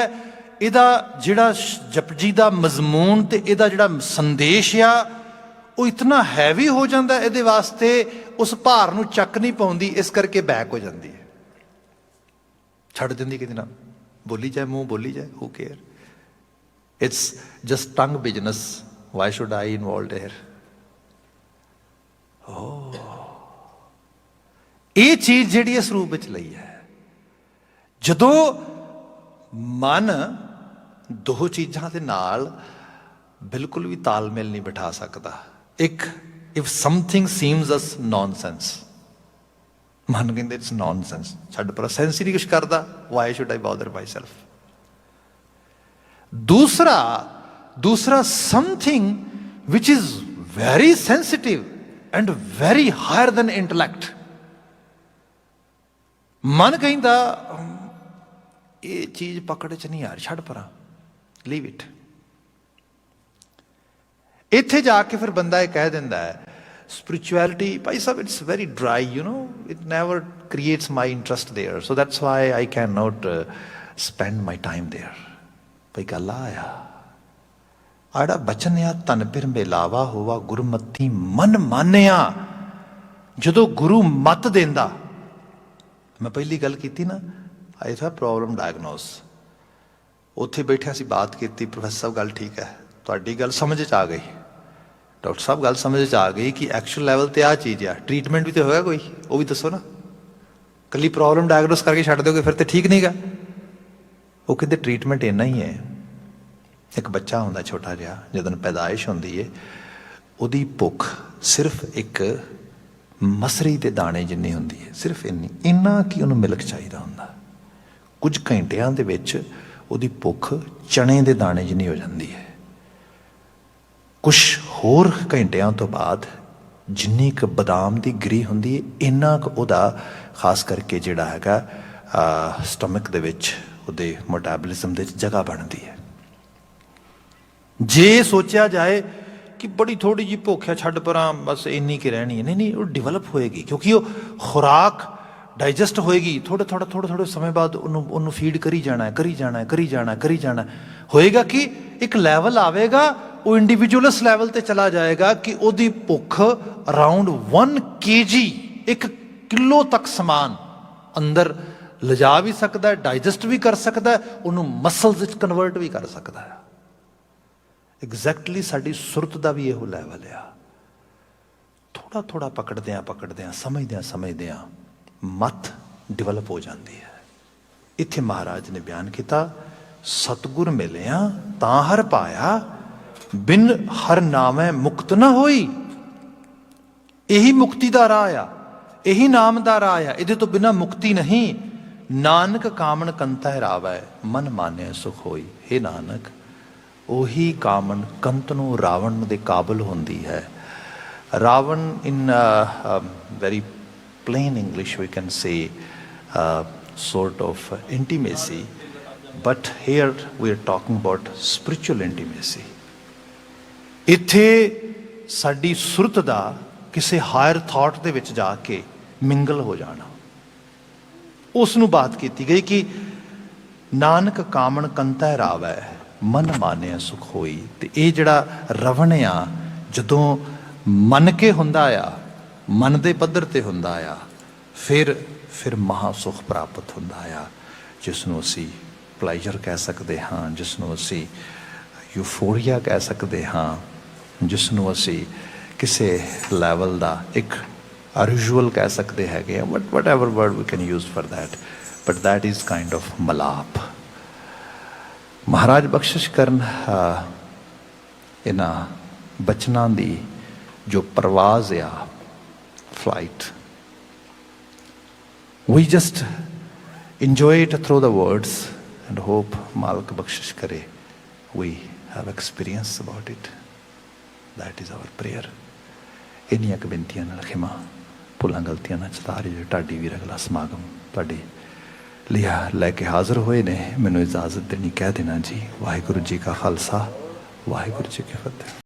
इहदा जिहड़ा जपजी दा मजमून ते इहदा जिहड़ा संदेश आ, वो इतना हैवी हो जाता है, इहदे वास्ते उस भार नूं चक नहीं पाउंदी, इस करके बैक हो जाती है, छड़ दिंदी कि ना बोली जाए, मूँह बोली जाए, who care, it's just tongue business, why should I involve there. ये चीज जिहड़ी इस रूप विच लई है। जदों मन 2 चीज़ां दे नाल बिल्कुल भी तालमेल नहीं बिठा सकता। एक, if something seems us nonsense, मन कहते इट्स नॉनसेंस, छड्ड पर सेंस ही नहीं कुछ करता, why should I bother myself. दूसरा something which is very sensitive and very higher than intellect. मन कहता ये चीज पकड़ च नहीं आ रही, छड़ परा, लीव इट। इत्थे जाके फिर बंदा ये कह दिंदा है स्पिरिचुअलिटी भाई साहब it's very dry, you know, it never creates my interest there, so that's why I can not spend my time there. भाई गल आया आड़ा बचन आ, तन फिर मिलावा होवा गुरमती मन मानिया। जदों गुरु मत देंदा, मैं पहली गल की ना, आई था प्रॉब्लम डायगनोस, उत्थे बैठे असीं बात की, प्रोफैसर साहब गल ठीक है, तुहाडी गल समझ आ गई, डॉक्टर साहब गल समझ आ गई कि एक्चुअल लैवल ते आ चीज़ आ, ट्रीटमेंट भी तो होगा कोई, वो भी दसो ना, कली प्रॉब्लम डायगनोस करके छड्ड दोगे फिर तो ठीक नहीं गा। वो कहते ट्रीटमेंट इन्ना ही है। एक बच्चा होंदा छोटा जिहा, जदों पैदाइश होंदी है, उहदी भुख सिर्फ एक मसरी के दाने जिन्नी होंदी है, सिर्फ इन्ना कि उन्हें मिल्क चाहिए होंदा। कुछ घंटियां दे विच उहदी भुख चने के दाने जिन्नी हो जाती है। कुछ होर घंटियां तो बाद जिन्नी क बदाम की गिरी होंदी है, इन्ना क उहदा खास करके जिहड़ा हैगा स्टमक दे विच उहदे मोटाबलिज्म दे जगह बनती है। जे सोचा जाए कि बड़ी थोड़ी जी भुख है, छड्ड परां बस इन्नी की रहनी है, नहीं वो डिवेलप होएगी, क्योंकि वो खुराक डाइजैसट होएगी, थोड़े समय बाद उन्होंने फीड करी जाना है। होएगा कि एक लैवल आवेगा, वो इंडिविजुअलस लैवल ते चला जाएगा कि उहदी भुख अराउंड 1 kg 1 किलो तक समान अंदर ਲਿਜਾ ਵੀ ਸਕਦਾ, ਡਾਈਜੈਸਟ ਵੀ ਕਰ ਸਕਦਾ, ਉਹਨੂੰ ਮਸਲਸ ਵਿੱਚ ਕਨਵਰਟ ਵੀ ਕਰ ਸਕਦਾ ਹੈ। ਐਗਜ਼ੈਕਟਲੀ ਸਾਡੀ ਸੁਰਤ ਦਾ ਵੀ ਇਹੋ ਲੈਵਲ ਆ। ਥੋੜਾ ਥੋੜਾ ਪਕੜਦਿਆਂ ਸਮਝਦਿਆਂ ਮੱਤ ਡਿਵੈਲਪ ਹੋ ਜਾਂਦੀ ਹੈ। ਇੱਥੇ ਮਹਾਰਾਜ ਨੇ ਬਿਆਨ ਕੀਤਾ, ਸਤਿਗੁਰ ਮਿਲਿਆ ਤਾਂ ਹਰ ਪਾਇਆ, ਬਿਨ ਹਰ ਨਾਮੈ ਮੁਕਤ ਨਾ ਹੋਈ। ਇਹੀ ਮੁਕਤੀ ਦਾ ਰਾਹ ਆ, ਇਹੀ ਨਾਮ ਦਾ ਰਾਹ ਆ, ਇਹਦੇ ਤੋਂ ਬਿਨਾਂ ਮੁਕਤੀ ਨਹੀਂ। ਨਾਨਕ ਕਾਮਣ ਕੰਤੈ ਰਾਵੈ, ਮਨ ਮਾਨਿਆ ਸੁਖ ਹੋਈ। ਹੇ ਨਾਨਕ, ਉਹੀ ਕਾਮਣ ਕੰਤ ਨੂੰ ਰਾਵਣ ਦੇ ਕਾਬਲ ਹੁੰਦੀ ਹੈ। ਰਾਵਣ ਇਨ very plain English we can say sort of intimacy, but here we are talking about spiritual intimacy. ਇੱਥੇ ਸਾਡੀ ਸੁਰਤ ਦਾ ਕਿਸੇ ਹਾਇਰ ਥਾਟ ਦੇ ਵਿੱਚ ਜਾ ਕੇ ਮਿੰਗਲ ਹੋ ਜਾਣਾ, ਉਸ ਨੂੰ ਬਾਤ ਕੀਤੀ ਗਈ ਕਿ ਨਾਨਕ ਕਾਮਣ ਕੰਤੈ ਰਾਵੈ, ਮਨ ਮਾਨਿਆ ਸੁਖ ਹੋਈ। ਤੇ ਇਹ ਜਿਹੜਾ ਰਵਣ ਆ, ਜਦੋਂ ਮੰਨ ਕੇ ਹੁੰਦਾ ਆ, ਮਨ ਦੇ ਪੱਧਰ ਤੇ ਹੁੰਦਾ ਆ, ਫਿਰ ਮਹਾ ਸੁਖ ਪ੍ਰਾਪਤ ਹੁੰਦਾ ਆ, ਜਿਸ ਨੂੰ ਅਸੀਂ ਪਲੇਜਰ ਕਹਿ ਸਕਦੇ ਹਾਂ, ਜਿਸ ਨੂੰ ਅਸੀਂ ਯੂਫੋਰੀਆ ਕਹਿ ਸਕਦੇ ਹਾਂ, ਜਿਸ ਨੂੰ ਅਸੀਂ ਕਿਸੇ ਲੈਵਲ ਦਾ ਇੱਕ ਰਿਚੁਅਲ ਕਹਿ ਸਕਦੇ ਹੈਗੇ ਆ, whatever word we can use for that, but that is kind of ਮਲਾਪ। ਮਹਾਰਾਜ ਬਖਸ਼ਿਸ਼ ਕਰਨ ਇਹਨਾਂ ਬਚਨਾਂ ਦੀ ਜੋ ਪ੍ਰਵਾਜ਼ ਆ, flight, we just enjoy it through the words and hope Malik bakshish kare we have experience about it. That is our prayer. ਇੰਨੀਆਂ ਕੁ ਬੇਨਤੀਆਂ ਨਾਲ ਖਿਮਾ, ਭੁੱਲਾਂ ਗਲਤੀਆਂ ਨਾਲ ਚਤਾਰੀ ਜੋ ਢਾਡੀ ਵੀਰ ਅਗਲਾ ਸਮਾਗਮ ਤੁਹਾਡੇ ਲਈ ਲੈ ਕੇ ਹਾਜ਼ਰ ਹੋਏ ਨੇ। ਮੈਨੂੰ ਇਜਾਜ਼ਤ ਦੇਣੀ, ਕਹਿ ਦੇਣਾ ਜੀ, ਵਾਹਿਗੁਰੂ ਜੀ ਕਾ ਖਾਲਸਾ, ਵਾਹਿਗੁਰੂ ਜੀ ਕੀ ਫਤਿਹ।